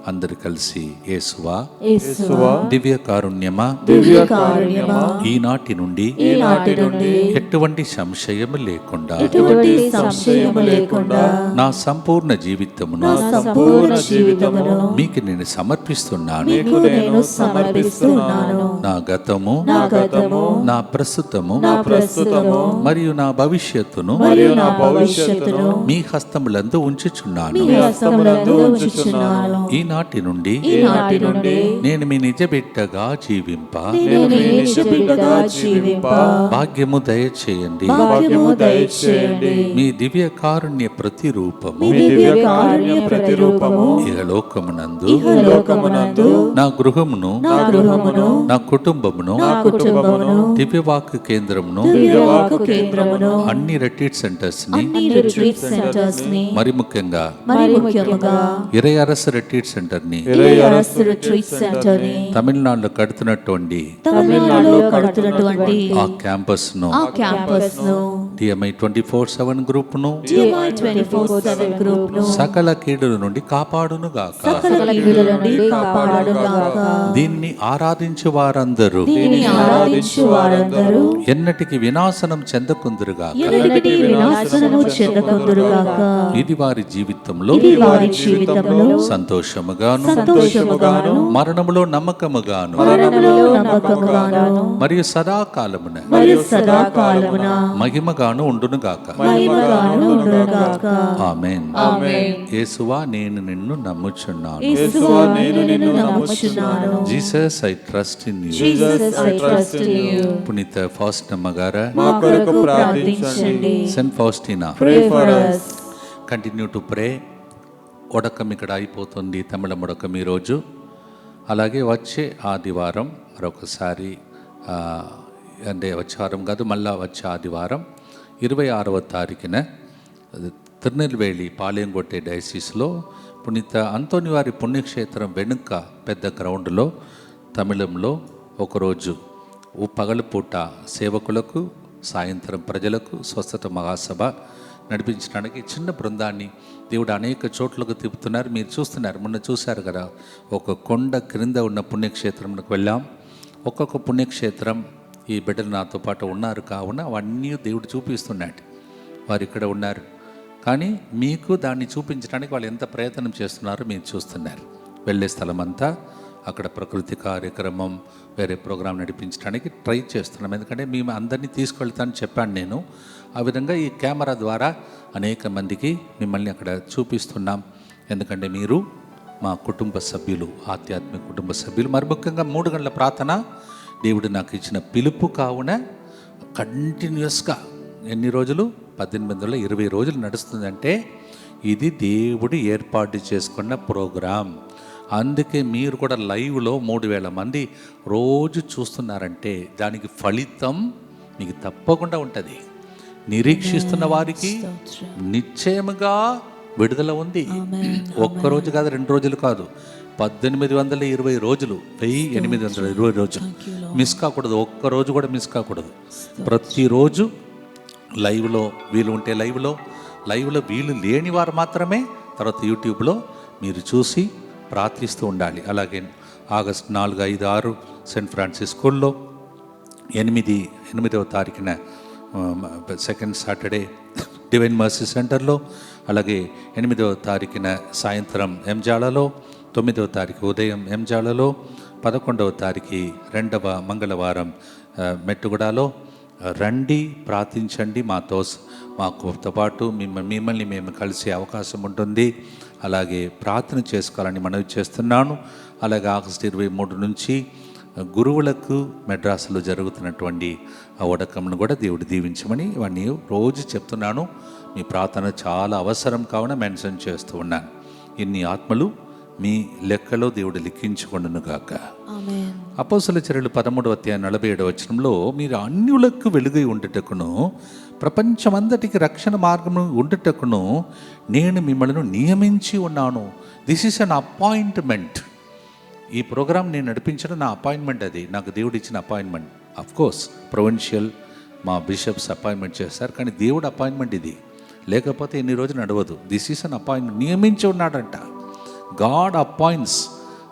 అందరు కలిసి యేసువా యేసువా దివ్య కారుణ్యమా దివ్య కారుణ్యమా ఈనాటి నుండి ఈనాటి నుండి ఎటువంటి సంశయము లేకుండా ఎటువంటి సంశయము లేకుండా నా సంపూర్ణ జీవితమును సంపూర్ణ జీవితమును మీకు నేను సమర్పిస్తున్నాను. మీకు నేను సమర్పిస్తున్నాను. నా గతము నా గతము నా ప్రస్తుతము నా ప్రస్తుతము మరియు నా భవిష్యత్తును మరియు నా భవిష్యత్తును మీ హస్తములందు ఉంచుచున్నాను. మీ హస్తములందు ఉంచుచున్నాను. ఈనాటి నుండి ఈనాటి నుండి నేను మీ నిజ బిడ్డగా జీవింప నేను మీ నిజ బిడ్డగా జీవింప భాగ్యము దయచేయండి. భాగ్యము దయచేయండి. మీ దివ్య కారుణ్య ప్రతిరూపము మీ దివ్య కారుణ్య ప్రతిరూపము ఇహలోకమునందు ఇహలోకమునందు నా గృహమును నా గృహమును నా కుటుంబమును నా కుటుంబమును దివ్యవాక్కు కేంద్రమును దివ్యవాక్కు కేంద్రమును అన్ని రెట్రీట్ సెంటర్స్ ని అన్ని రిట్రీట్ సెంటర్స్ ని మరి ముఖ్యంగా మరి ముఖ్యముగా ఇరయరస రెట్రీట్ సెంటర్ ని ఇరయరస్ రిట్రీట్ సెంటర్ ని తమిళనాడులో కడుతున్నటువంటి తమిళనాడులో కడుతున్నటువంటి ఆ క్యాంపస్ ను ఆ క్యాంపస్ ను TMI 24/7 గ్రూప్ ను TMI 24/7 గ్రూప్ ను సకల కీడుల నుండి కాపాడును గాక. సకల కీడుల నుండి కాపాడుగాక. దీన్ని ఆరాధించు వారందరూ దీనిని ఆరాధించు వారందరూ ఎన్నటికి వినాశనం చెందకుందురుగాక. ఎన్నటికీ వినాశనము చెందకుందురుగాక. ఇది వారి జీవితంలో ఇది వారి జీవితంలో సంతోషముగాను సంతోషముగాను మరణములో నమ్మకముగాను మరణములో నమ్మకముగాను మరియు సదాకాలమున మరియు సదాకాలమున మహిమగాను ఉండునుగాక. మహిమగాను ఉండుగాక. ఆమేన్. ఆమేన్. యేసువా నేను నిన్ను నమ్ముచున్నాను. యేసువా నేను నిన్ను నమ్ముచున్నాను. Jesus I trust in you. Jesus I trust in you. పునీత ఫాస్టినమ్మ గారా, మా కొరకు ప్రార్థించండి. Saint Faustina, pray for us. Continue to pray. ఉడకం ఇక్కడ అయిపోతుంది, తమిళం ఉడకం ఈరోజు. అలాగే వచ్చే ఆదివారం మరొకసారి అంటే వచ్చే వారం కాదు, మళ్ళా వచ్చే ఆదివారం 26వ తారీఖున తిరునెల్వేలి పాలెంగొట్టే డైసిస్లో పునీత అంతోని వారి పుణ్యక్షేత్రం వెనుక పెద్ద గ్రౌండ్లో తమిళంలో ఒకరోజు పగలుపూట సేవకులకు, సాయంత్రం ప్రజలకు స్వస్థత మహాసభ నడిపించడానికి చిన్న బృందాన్ని దేవుడు అనేక చోట్లకు తిప్పుతున్నారు. మీరు చూస్తున్నారు, మొన్న చూశారు కదా, ఒక కొండ క్రింద ఉన్న పుణ్యక్షేత్రంకి వెళ్ళాం. ఒక్కొక్క పుణ్యక్షేత్రం ఈ బిడ్డలు నాతో పాటు ఉన్నారు కావున అవన్నీ దేవుడు చూపిస్తున్నాడు. వారు ఇక్కడ ఉన్నారు, కానీ మీకు దాన్ని చూపించడానికి వాళ్ళు ఎంత ప్రయత్నం చేస్తున్నారో మీరు చూస్తున్నారు. వెళ్ళే స్థలం అంతా అక్కడ ప్రకృతి కార్యక్రమం, వేరే ప్రోగ్రాం నడిపించడానికి ట్రై చేస్తున్నాం. ఎందుకంటే మేము అందరినీ తీసుకెళ్తానని చెప్పాను నేను. ఆ విధంగా ఈ కెమెరా ద్వారా అనేక మందికి మిమ్మల్ని అక్కడ చూపిస్తున్నాం. ఎందుకంటే మీరు మా కుటుంబ సభ్యులు, ఆధ్యాత్మిక కుటుంబ సభ్యులు. మరి ముఖ్యంగా 3 గంటల ప్రార్థన దేవుడు నాకు ఇచ్చిన పిలుపు కావున కంటిన్యూస్గా ఎన్ని రోజులు, 1820 రోజులు నడుస్తుందంటే ఇది దేవుడు ఏర్పాటు చేసుకున్న ప్రోగ్రాం. అందుకే మీరు కూడా లైవ్లో 3000 మంది రోజు చూస్తున్నారంటే దానికి ఫలితం మీకు తప్పకుండా ఉంటుంది. నిరీక్షిస్తున్న వారికి నిశ్చయముగా విడుదల ఉంది. ఒక్కరోజు కాదు, 2 రోజులు కాదు, 1820 రోజులు, 1820 రోజులు మిస్ కాకూడదు. ఒక్కరోజు కూడా మిస్ కాకూడదు. ప్రతిరోజు లైవ్లో వీలు ఉంటే లైవ్లో వీలు లేని వారు మాత్రమే తర్వాత యూట్యూబ్లో మీరు చూసి ప్రార్థిస్తూ ఉండాలి. అలాగే ఆగస్టు 4, 5, 6 సెయింట్ ఫ్రాన్సిస్ స్కూల్లో, 8వ తారీఖున సెకండ్ సాటర్డే డివైన్ మర్సీ సెంటర్లో, అలాగే 8వ తారీఖున సాయంత్రం ఎంజాలలో, 9వ తారీఖు ఉదయం ఎంజాలలో, 11వ తారీఖు 2వ మంగళవారం మెట్టుగూడలో. రండి, ప్రార్థించండి. మాతో పాటు మిమ్మల్ని మేము కలిసే అవకాశం ఉంటుంది. అలాగే ప్రార్థన చేసుకోవాలని మనవి చేస్తున్నాను. అలాగే ఆగస్టు 23 నుంచి గురువులకు మెడ్రాసులో జరుగుతున్నటువంటి ఆ ఉడకంను కూడా దేవుడు దీవించమని ఇవన్నీ రోజు చెప్తున్నాను. మీ ప్రార్థన చాలా అవసరం కావున మెన్షన్ చేస్తూ ఉన్నాను. ఇన్ని ఆత్మలు మీ లెక్కలో దేవుడు లిఖించుకొండును గాక. అపోస్తలుల చర్యలు 13వ అధ్యాయం 47వ వచనంలో, మీరు అన్యులకు వెలుగై ఉండుటకును ప్రపంచమంతటికి రక్షణ మార్గము ఉండుటకును నేను మిమ్మల్ని నియమించి ఉన్నాను. This is an appointment. ఈ ప్రోగ్రాం నేను నడిపించడం నా అపాయింట్మెంట్. అది నాకు దేవుడు ఇచ్చిన అపాయింట్మెంట్. అఫ్ కోర్స్ ప్రొవిన్షియల్ మా బిషప్స్ అపాయింట్మెంట్ చేస్తారు, కానీ దేవుడు అపాయింట్మెంట్ ఇది. లేకపోతే ఎన్ని రోజులు నడవదు. This is an appointment. నియమించి ఉన్నాడంట. God appoints.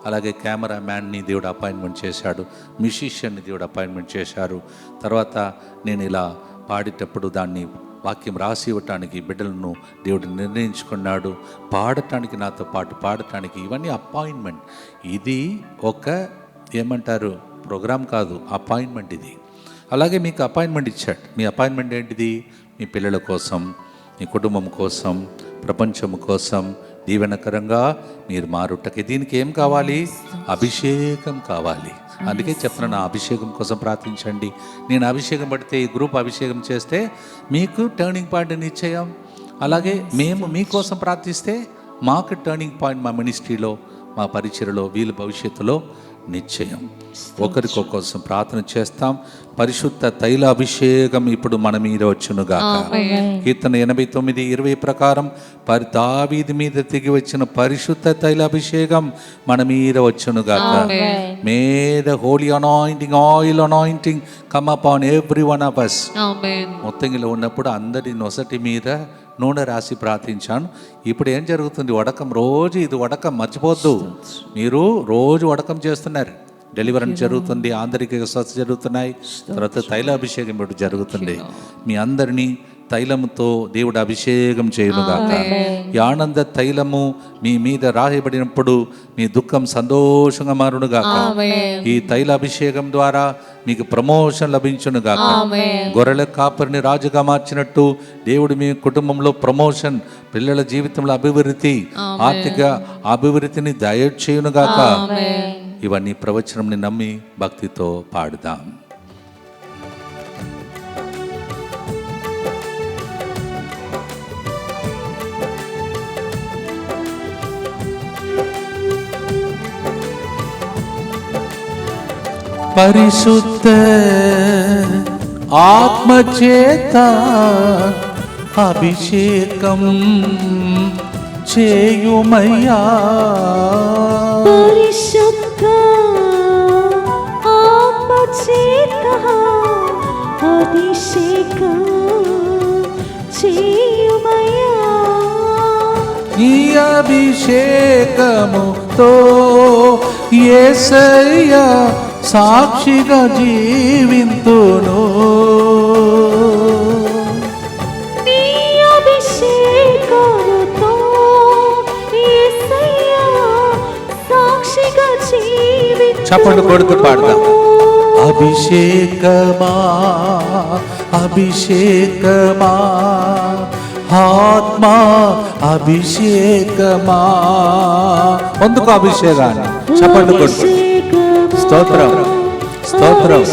అలాగే కెమెరామ్యాన్ని దేవుడు అపాయింట్మెంట్ చేశాడు, మ్యూజిషియన్ని దేవుడు అపాయింట్మెంట్ చేశారు. తర్వాత నేను ఇలా పాడేటప్పుడు దాన్ని వాక్యం రాసి ఇవ్వటానికి బిడ్డలను దేవుడు నిర్ణయించుకున్నాడు, పాడటానికి నాతో పాటు పాడటానికి. ఇవన్నీ అపాయింట్మెంట్. ఇది ఒక ఏమంటారు ప్రోగ్రామ్ కాదు, అపాయింట్మెంట్ ఇది. అలాగే మీకు అపాయింట్మెంట్ ఇచ్చాడు. మీ అపాయింట్మెంట్ ఏంటిది? మీ పిల్లల కోసం, మీ కుటుంబం కోసం, ప్రపంచం కోసం దీవెనకరంగా మీరు మారుటకి. దీనికి ఏం కావాలి? అభిషేకం కావాలి. అందుకే చెప్తున్నా, అభిషేకం కోసం ప్రార్థించండి. నేను అభిషేకం పడితే, ఈ గ్రూప్ అభిషేకం చేస్తే మీకు టర్నింగ్ పాయింట్ నిశ్చయం. అలాగే మేము మీకోసం ప్రార్థిస్తే మాకు టర్నింగ్ పాయింట్, మా మినిస్ట్రీలో, మా పరిచయలో, వీళ్ళ భవిష్యత్తులో నిశ్చయం. ఒకరికొకరికోసం ప్రార్థన చేస్తాం. పరిశుద్ధ తైలాభిషేకం ఇప్పుడు మన మీద వచ్చునుగాక. కీర్తన 89:20 ప్రకారం దావీదు మీద దిగి వచ్చిన పరిశుద్ధ తైలాభిషేకం మన మీద వచ్చునుగాక. May the holy anointing, oil anointing come upon every one of us. మొత్తంగిలో ఉన్నప్పుడు అందరి నొసటి మీద నూనె రాసి ప్రార్థించాను. ఇప్పుడు ఏం జరుగుతుంది? వడకం రోజు, ఇది వడకం మర్చిపోద్దు. మీరు రోజు వడకం చేస్తున్నారు. డెలివరెన్స్ జరుగుతుంది, ఆంతరిక స్వస్థ జరుగుతున్నాయి, తర్వాత తైలాభిషేకం ఇప్పుడు జరుగుతుంది. మీ అందరినీ తైలముతో దేవుడు అభిషేకం చేయునుగాక. ఈ ఆనంద తైలము మీ మీద రాయబడినప్పుడు మీ దుఃఖం సంతోషంగా మారునుగాక. ఈ తైలాభిషేకం ద్వారా మీకు ప్రమోషన్ లభించునుగాక. గొర్రెల కాపరిని రాజుగా మార్చినట్టు దేవుడు మీ కుటుంబంలో ప్రమోషన్, పిల్లల జీవితంలో అభివృద్ధి, ఆర్థిక అభివృద్ధిని దయచేయునుగాక. ఇవన్నీ ప్రవచనంని నమ్మి భక్తితో పాడుదాం. పరిశుద్ధ ఆత్మచేత అభిషేకం చేయుమయ్యా. పరిశుద్ధ ఆత్మచేత అభిషేకం చేయుమయ్యా. ఈ అభిషేకముతో యేసయ్యా సాక్షిగా జీవింతును. నీ అభిషేకముతో యేసయ్యా సాక్షిగా జీవింతును. చప్పట్లు కొడుతూ పాడదాం. అభిషేకమా అభిషేకమా ఆత్మా అభిషేకమా. పొందుకో అభిషేకాన్ని. చప్పట్లు కొడుతూ స్తోత్రం స్తోత్రం.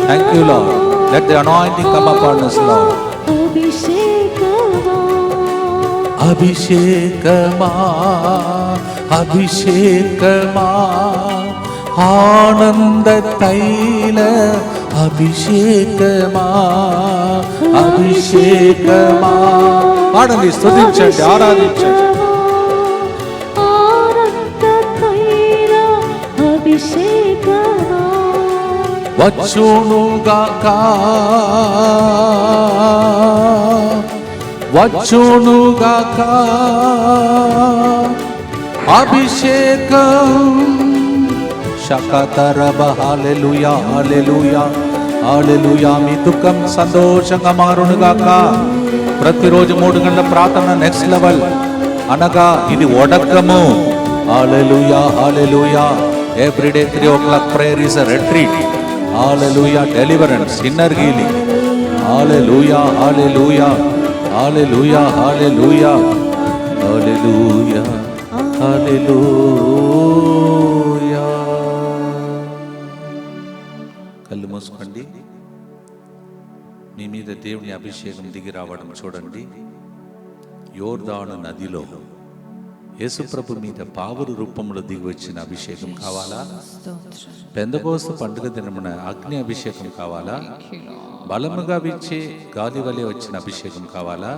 Thank you lord. Let the anointing come upon us Lord. అభిషేకమా అభిషేకమా ఆనంద తైల అభిషేకమా అభిషేకమా. పాడండి, స్తుతించండి, ఆరాధించండి. వచ్చునుగాక వచ్చునుగాక అభిషేకం. శకతరబ హల్లెలూయా హల్లెలూయా హల్లెలూయా. మీ దుఃఖం సంతోషంగా మారునుగాక. ప్రతిరోజు 3 గంటల ప్రార్థన నెక్స్ట్ లెవెల్, అనగా ఇది వడకము. Hallelujah hallelujah. Everyday 3 o'clock prayer is a retreat. Hallelujah, deliverance, inner healing. Hallelujah, hallelujah, hallelujah, hallelujah, hallelujah, hallelujah. కళ్ళు మూసుకోండి. మీ మీద దేవుని అభిషేకం దిగి రావడం చూడండి. యోర్దాను నదిలో యేసుప్రభు మీద పావురు రూపంలో దిగి వచ్చిన అభిషేకం కావాలా? పెందెకోస్తు పండుగ దినమున అగ్ని అభిషేకం కావాలా? బలముగా వీచే గాలి వలె వచ్చిన అభిషేకం కావాలా?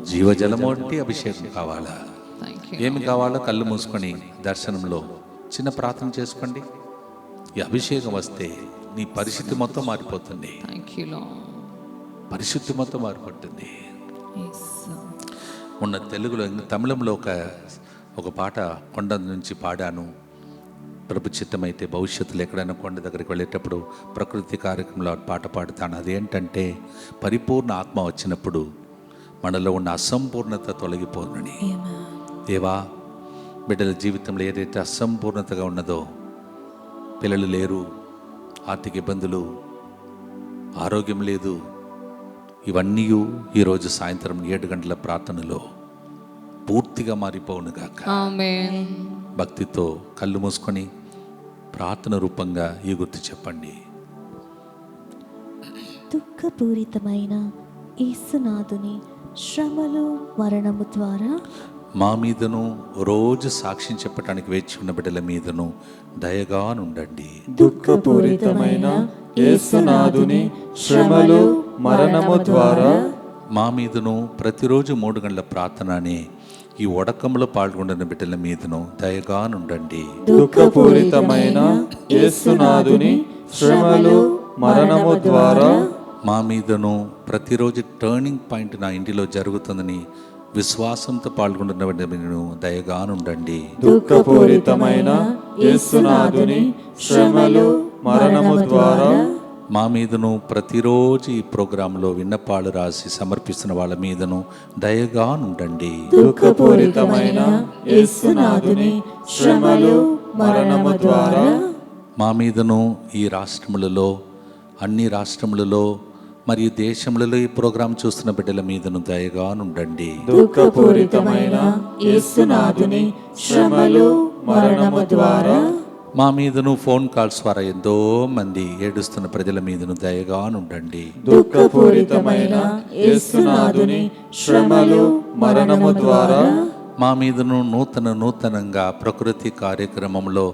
జీవజలము వంటి అభిషేకం కావాలా? ఏమి కావాలో కళ్ళు మూసుకొని దర్శనంలో చిన్న ప్రార్థన చేసుకోండి. ఈ అభిషేకం వస్తే నీ పరిస్థితి మొత్తం మారిపోతుంది. పరిస్థితి మొత్తం మారిపోతుంది. మొన్న తెలుగులో, తమిళంలో ఒక ఒక పాట కొండ నుంచి పాడాను. ప్రభు చిత్తమైతే భవిష్యత్తులో ఎక్కడైనా కొండ దగ్గరికి వెళ్ళేటప్పుడు ప్రకృతి కార్యక్రమంలో పాట పాడుతాను. అదేంటంటే, పరిపూర్ణ ఆత్మ వచ్చినప్పుడు మనలో ఉన్న అసంపూర్ణత తొలగిపోనని. దేవా, బిడ్డల జీవితంలో ఏదైతే అసంపూర్ణతగా ఉన్నదో, పిల్లలు లేరు, ఆర్థిక ఇబ్బందులు, ఆరోగ్యం లేదు, ఇవన్నీ ఈరోజు సాయంత్రం 7 గంటల ప్రార్థనలో పూర్తిగా మారిపోవునుగాక. భక్తితో కళ్ళు మూసుకొని ప్రార్థన రూపంగా ఈ గుర్తు చెప్పండి. దుఃఖపూరితమైన యేసునాథుని శ్రమలు మరణము ద్వారా మా మీదను రోజు సాక్ష్యం చెప్పడానికి వేచి ఉన్న బిడ్డల మీదను దయగా నుండండి. దుఃఖపూరితమైన యేసునాథుని శ్రమలు మరణము ద్వారా మా మీదను ప్రతిరోజు 3 గంటల ప్రార్థన అనే ఈ ఒడకంలో పాల్గొంటున్న బిడ్డల మీదను దయగా నుండండి. దుఃఖపూరితమైన యేసునాథుని శ్రమలు మరణము ద్వారా మా మీదను ప్రతిరోజు టర్నింగ్ పాయింట్ నా ఇంటిలో జరుగుతుందని విశ్వాసంతో పాల్గొంటున్న బిడ్డల మీదను దయగా నుండండి. దుఃఖపూరితమైన యేసునాథుని శ్రమలు మరణము ద్వారా మా మీదను ప్రతిరోజు ఈ ప్రోగ్రాంలో విన్నపాలు రాసి సమర్పిస్తున్న వాళ్ళ మీదను దయగా నుండండి. దుఃఖపూరితమైన యేసునాథుని శ్రమలు మరణము ద్వారా మా మీదను ఈ రాష్ట్రములలో, అన్ని రాష్ట్రములలో మరియు దేశములలో ఈ ప్రోగ్రాం చూస్తున్న బిడ్డల మీదను దయగా నుండండి. దుఃఖపూరితమైన యేసునాథుని శ్రమలు మరణము ద్వారా మా మీదను ఫోన్ కాల్స్ ద్వారా ఎంతో మంది ఏడుస్తున్న ప్రజల మీదను దయగా నుండండి. దుఃఖపూరితమైన యేసునాథుని శ్రమలు మరణము ద్వారా మా మీదను నూతనంగా ప్రకృతి కార్యక్రమంలో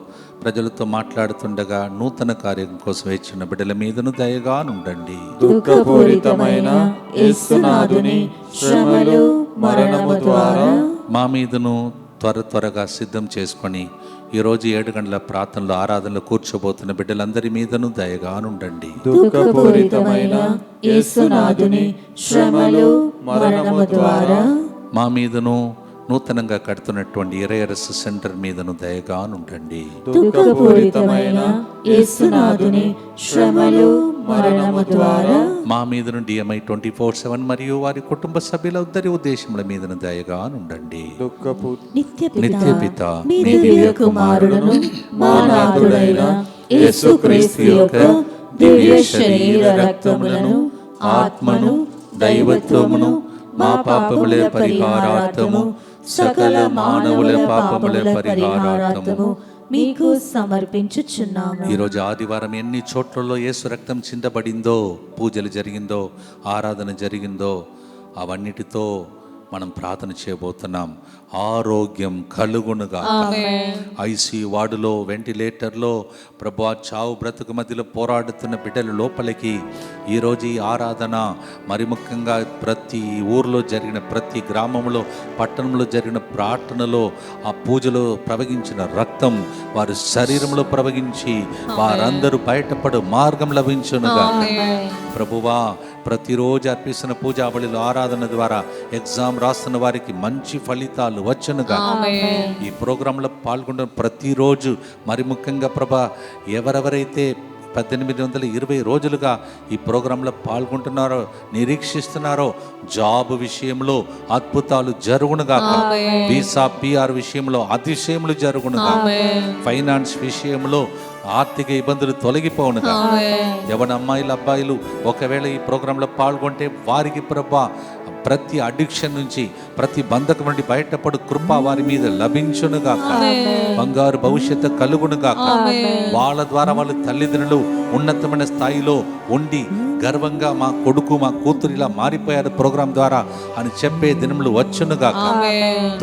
ప్రజలతో మాట్లాడుతుండగా నూతన కార్యం కోసం వేచిన బిడ్డల మీదను దయగా నుండండి. దుఃఖపూరితమైన యేసునాథుని శ్రమలు మరణము ద్వారా మా మీదను త్వరగా సిద్ధం చేసుకొని ఈరోజు 7 గంటల ప్రార్థనలో ఆరాధనలో కూర్చోబోతున్న బిడ్డలందరి మీదను దయగా నుండండి. దుఃఖపూరితమైన యేసునాథుని శ్రమలు మరణము ద్వారా మా మీదను నూతనంగా కడుతున్నటువంటి ఇరయరస్ సెంటర్ మీదను దయగా నుండండి. దుఃఖపూరితమైన యేసునాథుని శ్రమలు మరణము ద్వారా మా మీదను DMI 24/7 మరియు వారి కుటుంబ సభ్యులందరి ఉద్దేశముల మీదను దయగా నుండండి. నిత్య పిత మీ దివ్య కుమారుడును మా నాథుడైన యేసుక్రీస్తు యొక్క దివ్య శరీర రక్తములను ఆత్మను దైవత్వమును మా పాపముల పరిహారార్థము సకల మానవుల పాపముల పరిహారార్థము మీకు సమర్పించుచున్నాము. ఈరోజు ఆదివారం ఎన్ని చోట్లలో యేసు రక్తం చిందబడిందో, పూజలు జరిగిందో, ఆరాధన జరిగిందో, అవన్నిటితో మనం ప్రార్థన చేయబోతున్నాం. ఆరోగ్యం కలుగునుగా. ICU వార్డులో, వెంటిలేటర్లో ప్రభువా చావు బ్రతుకు మధ్యలో పోరాడుతున్న బిడ్డల లోపలికి ఈరోజు ఈ ఆరాధన, మరి ముఖ్యంగా ప్రతి ఊర్లో జరిగిన, ప్రతి గ్రామంలో, పట్టణంలో జరిగిన ప్రార్థనలో ఆ పూజలో ప్రవహించిన రక్తం వారి శరీరంలో ప్రవహించి వారందరూ బయటపడు మార్గం లభించునుగా. ప్రభువా, ప్రతిరోజు అర్పిస్తున్న పూజాబలిలో ఆరాధన ద్వారా ఎగ్జామ్ రాస్తున్న వారికి మంచి ఫలితాలు వచ్చునుగా. ఈ ప్రోగ్రాంలో పాల్గొన్న ప్రతిరోజు, మరి ముఖ్యంగా ప్రభా, ఎవరెవరైతే 1820 రోజులుగా ఈ ప్రోగ్రాంలో పాల్గొంటున్నారో, నిరీక్షిస్తున్నారో, జాబ్ విషయంలో అద్భుతాలు జరుగునుగా. వీసా PR విషయంలో అతిశయములు జరుగునుగా. ఫైనాన్స్ విషయంలో ఆర్థిక ఇబ్బందులు తొలగిపోనుగా. ఎవరి అమ్మాయిలు, అబ్బాయిలు ఒకవేళ ఈ ప్రోగ్రాంలో పాల్గొంటే వారికి ప్రభా ప్రతి అడిక్షన్ నుంచి, ప్రతి బంధకం నుండి బయటపడు కృప వారి మీద లభించునుగా. బంగారు భవిష్యత్తు కలుగునుగా. వాళ్ళ ద్వారా వాళ్ళ తల్లిదండ్రులు ఉన్నతమైన స్థాయిలో ఉండి గర్వంగా మా కొడుకు, మా కూతురు ఇలా మారిపోయారు ప్రోగ్రాం ద్వారా అని చెప్పే దినములు వచ్చునుగా.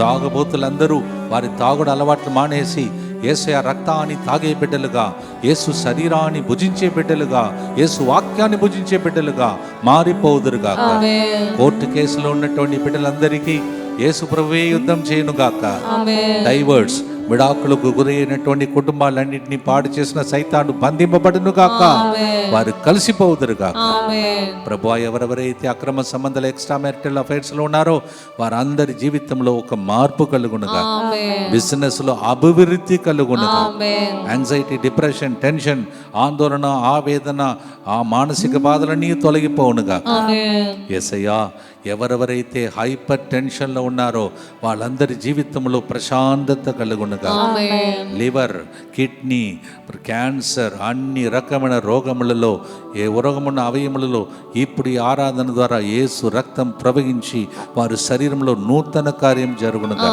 తాగుబోతులందరూ వారి తాగుడు అలవాట్లు మానేసి యేసయ్య రక్తాన్ని తాగే బిడ్డలుగా, యేసు శరీరాన్ని భుజించే బిడ్డలుగా, యేసు వాక్యాన్ని భుజించే బిడ్డలుగా మారిపోదురుగా. కోర్టు కేసులో ఉన్నటువంటి బిడ్డలందరికీ యేసు ప్రభువే యుద్ధం చేయనుగాక. డైవర్స్, విడాకులకు గురైనటువంటి కుటుంబాలన్నింటినీ పాడు చేసిన సైతాను బంధింపబడును గాక, వారు కలిసిపోదురు గాక. ప్రభువా, ఎవరెవరైతే అక్రమ సంబంధాలు ఎక్స్ట్రా మ్యారిటల్ అఫైర్స్ లో ఉన్నారో వారందరి జీవితంలో ఒక మార్పు కలుగునుగా, బిజినెస్ లో అభివృద్ధి కలుగునుగా, యాంగ్జైటీ, డిప్రెషన్, టెన్షన్, ఆందోళన, ఆవేదన, ఆ మానసిక బాధలన్నీ తొలగిపోవునుగా. యేసయ్యా, ఎవరెవరైతే హైపర్ టెన్షన్ లో ఉన్నారో వాళ్ళందరి జీవితంలో ప్రశాంతత కలుగునుగా. లివర్, కిడ్నీ, క్యాన్సర్, అన్ని రకమైన రోగములలో, ఏ రోగమున్న అవయములలో ఇప్పుడు ఈ ఆరాధన ద్వారా యేసు రక్తం ప్రవహించి వారి శరీరంలో నూతన కార్యం జరుగునుగా.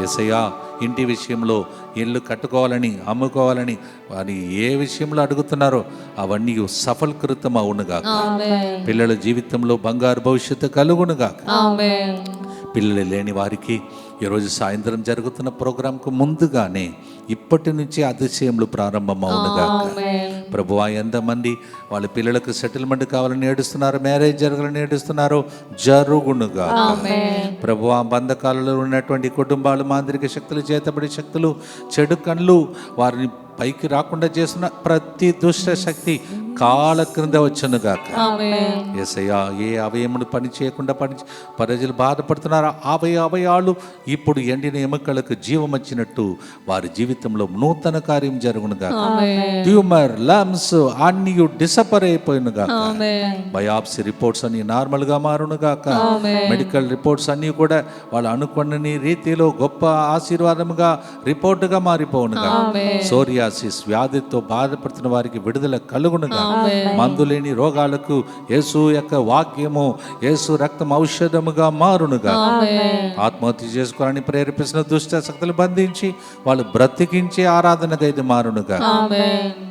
యేసయ్యా, ఇంటి విషయంలో ఇల్లు కట్టుకోవాలని, అమ్ముకోవాలని వారి ఏ విషయంలో అడుగుతున్నారో అవన్నీ సఫలీకృతం అవునుగా. పిల్లల జీవితంలో బంగారు భవిష్యత్తు కలుగునుగా. పిల్లలు లేని వారికి ఈరోజు సాయంత్రం జరుగుతున్న ప్రోగ్రాంకు ముందుగానే ఇప్పటి నుంచి అతిశయములు ప్రారంభమవునుగా. ప్రభువా, ఎంతమంది వాళ్ళ పిల్లలకు సెటిల్మెంట్ కావాలని ఏడుస్తున్నారు, మ్యారేజ్ జరగాలని ఏడుస్తున్నారు, జరుగునుగా. ప్రభువా, బంధకాలలో ఉన్నటువంటి కుటుంబాలు, మాంత్రిక శక్తులు, చేతబడి శక్తులు, చెడు కళ్ళు వారిని పైకి రాకుండా చేస్తున్న ప్రతి దుష్ట శక్తి కాళ్ళ క్రింద వచ్చునుగా. యేసయ్యా, ఏ అవయములు పని చేయకుండా ప్రజలు బాధపడుతున్నారో అవయవాలు ఇప్పుడు ఎండిన ఎముకలకు జీవం వచ్చినట్టు వారి జీవితంలో నూతన కార్యం జరుగునుగా. ట్యూమర్, లమ్స్ అన్ని డిసపర్ అయిపోయినుగా. బయాప్సీ రిపోర్ట్స్ అన్ని నార్మల్ గా మారునుగాక. మెడికల్ రిపోర్ట్స్ అన్ని కూడా వాళ్ళు అనుకున్న రీతిలో గొప్ప ఆశీర్వాదముగా రిపోర్టుగా మారిపోనుగా. సోరియాసిస్ వ్యాధితో బాధపడుతున్న వారికి విడుదల కలుగునుగా. మందు లేని రోగాలకు యేసు యొక్క వాక్యము, యేసు రక్తం ఔషధముగా మారునుగా. ఆత్మహత్య చేసుకోవాలని ప్రేరేపిస్తున్న దుష్ట శక్తులు బంధించి వాళ్ళు బ్రతికించే ఆరాధనగా ఇది మారునుగా.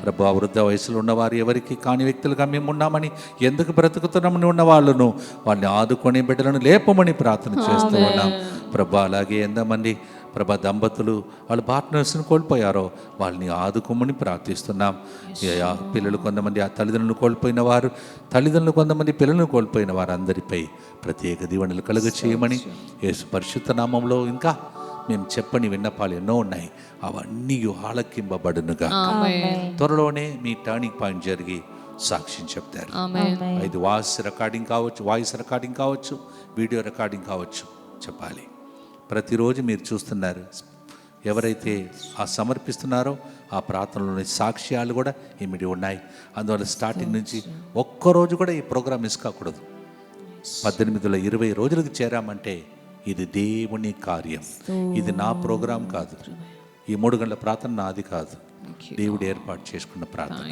ప్రభు, వృద్ధ వయసులో ఉన్నవారు ఎవరికి కాని వ్యక్తులుగా మేము ఉన్నామని, ఎందుకు బ్రతుకుతున్నామని ఉన్న వాళ్ళను వాళ్ళని ఆదుకొని బిడ్డలను లేపమని ప్రార్థన చేస్తూ ఉన్నాం. ప్రభు, అలాగే ఎంతమంది ప్రభా దంపతులు వాళ్ళ పార్ట్నర్స్ని కోల్పోయారో వాళ్ళని ఆదుకోమని ప్రార్థిస్తున్నాం. పిల్లలు కొంతమంది ఆ తల్లిదండ్రులను కోల్పోయిన వారు, తల్లిదండ్రులు కొంతమంది పిల్లలను కోల్పోయిన వారు అందరిపై ప్రత్యేక దీవెనలు కలుగ చేయమని యేసు పరిశుద్ధ నామంలో ఇంకా మేము చెప్పని విన్నపాలు ఎన్నో ఉన్నాయి, అవన్నీ ఆలకింపబడునుగా. త్వరలోనే మీ టర్నింగ్ పాయింట్ జరిగి సాక్ష్యం చెప్తారు. ఇది వాయిస్ రికార్డింగ్ కావచ్చు, వీడియో రికార్డింగ్ కావచ్చు, చెప్పాలి. ప్రతిరోజు మీరు చూస్తున్నారు, ఎవరైతే ఆ సమర్పిస్తున్నారో ఆ ప్రార్థనలోని సాక్ష్యాలు కూడా ఇమిడి ఉన్నాయి. అందువల్ల స్టార్టింగ్ నుంచి ఒక్కరోజు కూడా ఈ ప్రోగ్రాం మిస్ కాకూడదు. 1820 రోజులకు చేరామంటే ఇది దేవుని కార్యం, ఇది నా ప్రోగ్రాం కాదు. ఈ 3 గంటల ప్రార్థన నాది కాదు, దేవుడు ఏర్పాటు చేసుకున్న ప్రార్థన.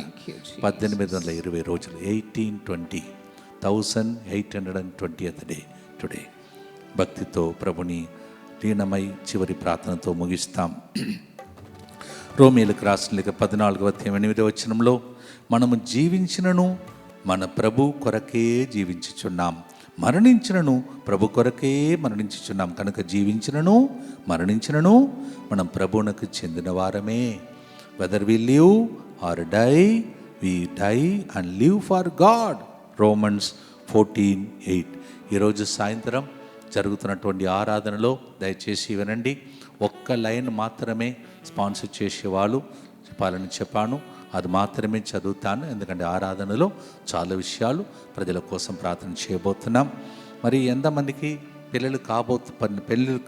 1820 రోజులు, 1820th డే టుడే. భక్తితో ప్రభుని లీనమై చివరి ప్రార్థనతో ముగిస్తాం. రోమీయులకు రాసిన లేఖ 14:8 మనము జీవించినను మన ప్రభు కొరకే జీవించుచున్నాం, మరణించినను ప్రభు కొరకే మరణించుచున్నాం. కనుక జీవించినను మరణించినను మనం ప్రభువునకు చెందిన వారమే. Whether we live or die, we die and live for God. Romans 14:8. ఈరోజు సాయంత్రం జరుగుతున్నటువంటి ఆరాధనలో దయచేసి వినండి. ఒక్క లైన్ మాత్రమే స్పాన్సర్ చేసేవాళ్ళు చెప్పాలని చెప్పాను, అది మాత్రమే చదువుతాను. ఎందుకంటే ఆరాధనలో చాలా విషయాలు ప్రజల కోసం ప్రార్థన చేయబోతున్నాం. మరి ఎంతమందికి పెళ్ళిళ్ళు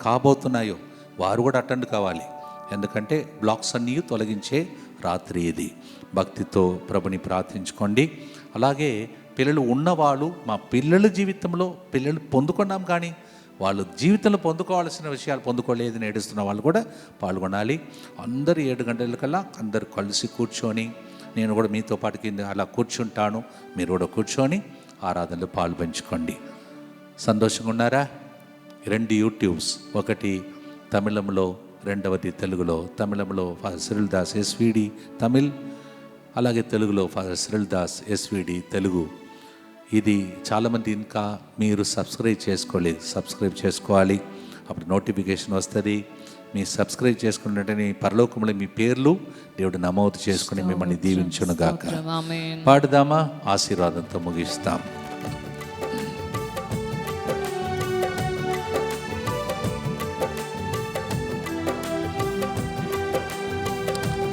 కాబోతున్నాయో వారు కూడా అటెండ్ కావాలి. ఎందుకంటే బ్లాక్స్ అన్నీ తొలగించే రాత్రి ఇది. భక్తితో ప్రభుని ప్రార్థించుకోండి. అలాగే పిల్లలు ఉన్నవాళ్ళు, మా పిల్లల జీవితంలో పిల్లలు పొందుకున్నాం కానీ వాళ్ళు జీవితంలో పొందుకోవాల్సిన విషయాలు పొందుకోలేదని ఏడుస్తున్న వాళ్ళు కూడా పాల్గొనాలి. అందరూ 7 గంటలకల్లా అందరు కలిసి కూర్చొని, నేను కూడా మీతో పాటు కింద అలా కూర్చుంటాను, మీరు కూడా కూర్చొని ఆరాధనలో పాలు పంచుకోండి. సంతోషంగా ఉన్నారా? 2 యూట్యూబ్స్, ఒకటి తమిళంలో, రెండవది తెలుగులో. తమిళంలో father Cyril Das SVD Tamil, అలాగే తెలుగులో father Cyril Das SVD Telugu. ఇది చాలామంది ఇంకా మీరు సబ్స్క్రైబ్ చేసుకోలేదు, సబ్స్క్రైబ్ చేసుకోవాలి. అప్పుడు నోటిఫికేషన్ వస్తుంది. మీ సబ్స్క్రైబ్ చేసుకున్నట్టు పరలోకంలో మీ పేర్లు దేవుడు నమోదు చేసుకుని మిమ్మల్ని దీవించునుగాక. పాడుదామా? ఆశీర్వాదంతో ముగిస్తాం.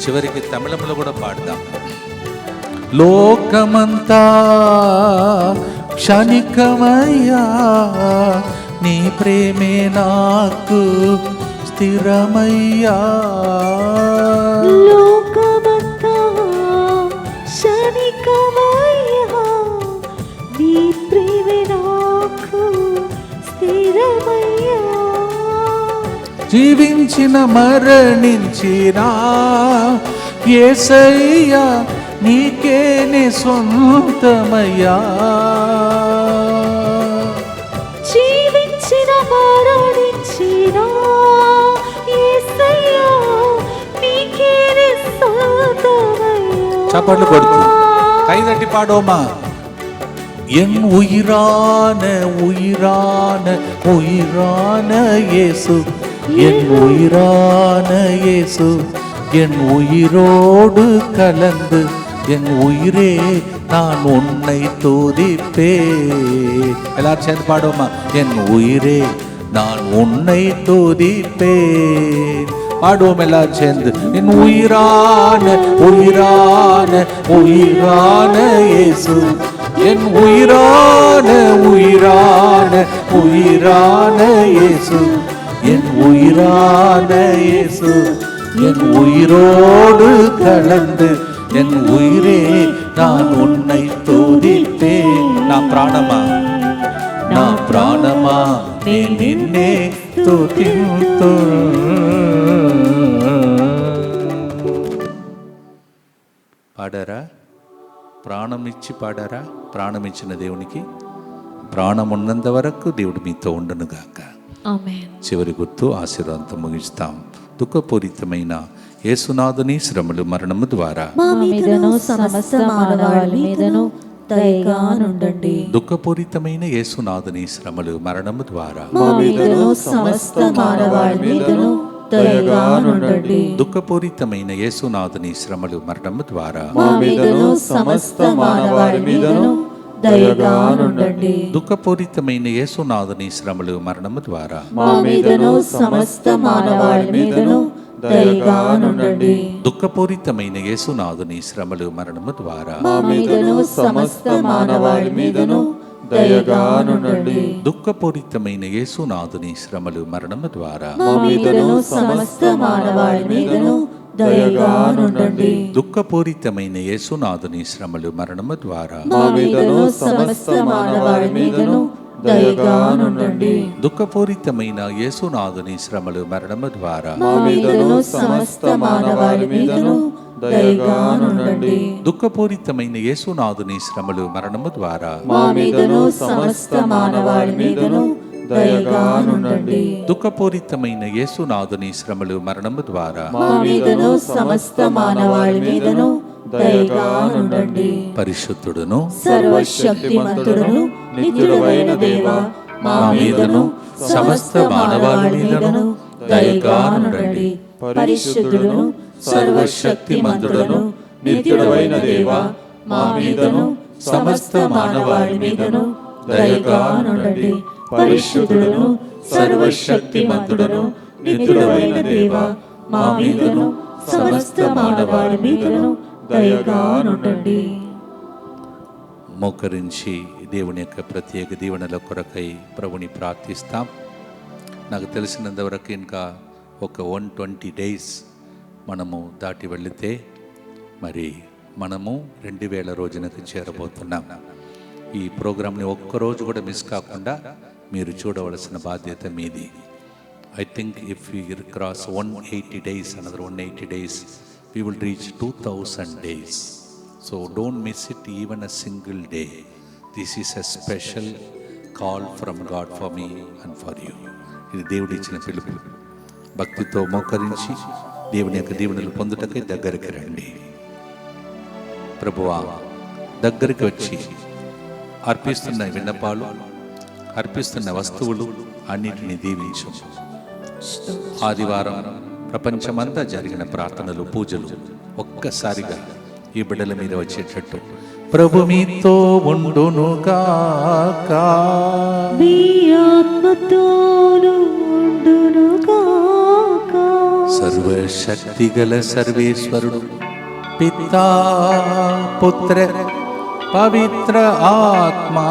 చివరికి తమిళంలో కూడా పాడదాం. లోకమంతా క్షణికమయ్యా, నీ ప్రేమే నాకు స్థిరమయ్యా. లోకమంతా క్షణికమయ్యా, నీ ప్రేమే నాకు స్థిరమయ్యా. జీవించిన మరణించిన యేసయ్యా, నీకేనే సొంతమయ్యా. జీవించిన మరణించిన యేసయ్యా, నీకేనే సొంతమయ్యా. చప్పట్లు కొడుతూ కైదట్టి పాడోమా. ఎన్ ఉయిరాన ఉయిరాన ఉయిరాన యేసు, என் உயிரான இயேசு, என் உயிரோடு கலந்து என் உயிரே நான் உன்னை துதிப்பேன். எல்லாரும் சேர்ந்து பாடுவோமா. என் உயிரே நான் உன்னை துதிப்பேன். பாடுவோம் எல்லாரும் சேர்ந்து. என் உயிரான உயிரான உயிரான இயேசு, என் உயிரான உயிரான உயிரான இயேசு, என் உயிரான இயேசு, என் உயிரோடு கலந்து என் உயிரே நான் உன்னை துதிப்பேன். நான் ప్రాణమా, నా ప్రాణమా నీ నిన్నే స్తుతింతు. పాడారా? ప్రాణం ఇచ్చి పాడారా? ప్రాణం ఇచ్చిన దేవునికి ప్రాణం ఉన్నంత వరకు దేవుడు మీతో ఉండునుగాక. ఆమేన్. చివరి గుర్తు ఆశీర్వాదంతో ముగిస్తాం. దుఃఖపూరితమైన యేసునాథుని శ్రమలు మరణము ద్వారా మా మీదను సమస్త మానవాళి మీదను దయగా నుండండి. దుఃఖపూరితమైన యేసునాథుని శ్రమలు మరణము ద్వారా మా మీదను సమస్త మానవాళి మీదను దయగా నుండండి. దుఃఖపూరితమైన యేసునాథుని శ్రమలు మరణము ద్వారా మా మీదను సమస్త మానవాళి మీదను దయగా నుండండి. దుఃఖపూరితమైన యేసునాథుని శ్రమలు మరణము ద్వారా మా మీదను సమస్త మానవాళి మీదను దయగా నుండండి. దుఃఖపూరితమైన యేసునాథుని శ్రమలు మరణము ద్వారా మా మీదను సమస్త మానవాళి మీదను దయగా నుండండి. దుఃఖపూరితమైన యేసునాథుని శ్రమలు మరణము ద్వారా మా మీదను సమస్త మానవాళి మీదను దయగా నుండండి. దుఃఖపూరితమైన యేసునాథుని శ్రమలు మరణము ద్వారా మా మీదను సమస్త మానవాళి మీదను దయగా నుండండి. దుఃఖపూరితమైన యేసునాథుని శ్రమలు మరణము ద్వారా మా మీదను సమస్త మానవాళి మీదను దయగా నుండండి. దుఃఖపూరితమైన యేసునాథుని శ్రమలు మరణము ద్వారా మా మీదను సమస్త మానవాళి మీదను దయగా నుండండి. దుఃఖపూరితమైన యేసునాథుని శ్రమలు మరణము ద్వారా మా మీదను సమస్త మానవాళి మీదను దయగా నుండండి. పరిశుద్ధుడును సర్వశక్తిమంతుడును నిత్యుడైన దేవా, మా మీదను సమస్త మానవాళి మీదను దయగా నుండండి. పరిశుద్ధుడును సర్వశక్తిమంతుడును నిత్యుడైన దేవా, మా మీదను సమస్త మానవాళి మీదను దయగా నుండండి. పరిశుద్ధుడును సర్వశక్తిమంతుడును నిత్యుడైన దేవా, మా మీదను సమస్త మానవాళి మీదను దయగా నుండండి. మోకరించి దేవుని యొక్క ప్రత్యేక దీవెనల కొరకై ప్రభుని ప్రార్థిస్తాం. నాకు తెలిసినంతవరకు ఇంకా ఒక 120 days మనము దాటి వెళితే మరి మనము 2000 రోజునకు చేరబోతున్నాం. ఈ ప్రోగ్రామ్ని ఒక్కరోజు కూడా మిస్ కాకుండా మీరు చూడవలసిన బాధ్యత మీది. I think if we cross 180 days, another 180 days, we will reach 2000 days. So don't miss it even a single day. This is a special call from God for me and for you. ఇది దేవుడి ఇచ్చిన పిలుపు. భక్తితో మోకరించి దేవుని యొక్క దీవెనలు పొందుటకై దగ్గరికి రండి. ప్రభువా, దగ్గరికి వచ్చి అర్పిస్తున్న విన్నపాలు, అర్పిస్తున్న వస్తువులు అన్నిటినీ దీవించు. ఆదివారం ప్రపంచమంతా జరిగిన ప్రార్థనలు, పూజలు ఒక్కసారిగా ఈ బిడ్డల మీద వచ్చేటట్టు ప్రభు మీతో ఉండునుగాక, మీ ఆత్మతోను ఉండునుగాక. సర్వశక్తిగల సర్వేశ్వరుడు పితా పుత్ర పవిత్ర ఆత్మా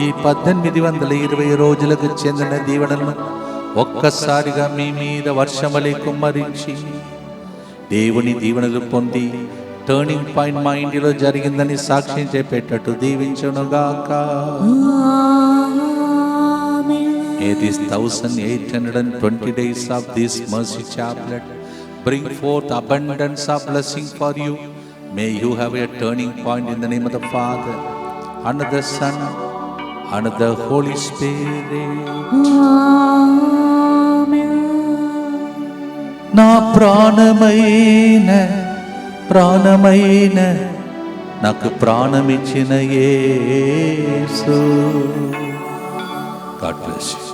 ఈ 1820 రోజులకు చెందిన దీవెనలను ఒక్కసారిగా మీ మీద వర్షమలే కుమ్మరించి దేవుని దీవెనలు పొంది టర్నింగ్ పాయింట్ మా ఇంటిలో జరిగిందని సాక్ష్యం చెప్పేటట్టు దీవించునుగాక. May these 1820 days of this mercy chaplet bring forth abundance of blessing for you. May you have a turning point in the name of the Father and the Son and the Holy Spirit. నా ప్రాణమైన నాకు ప్రాణమిచ్చిన యేసు. God bless you.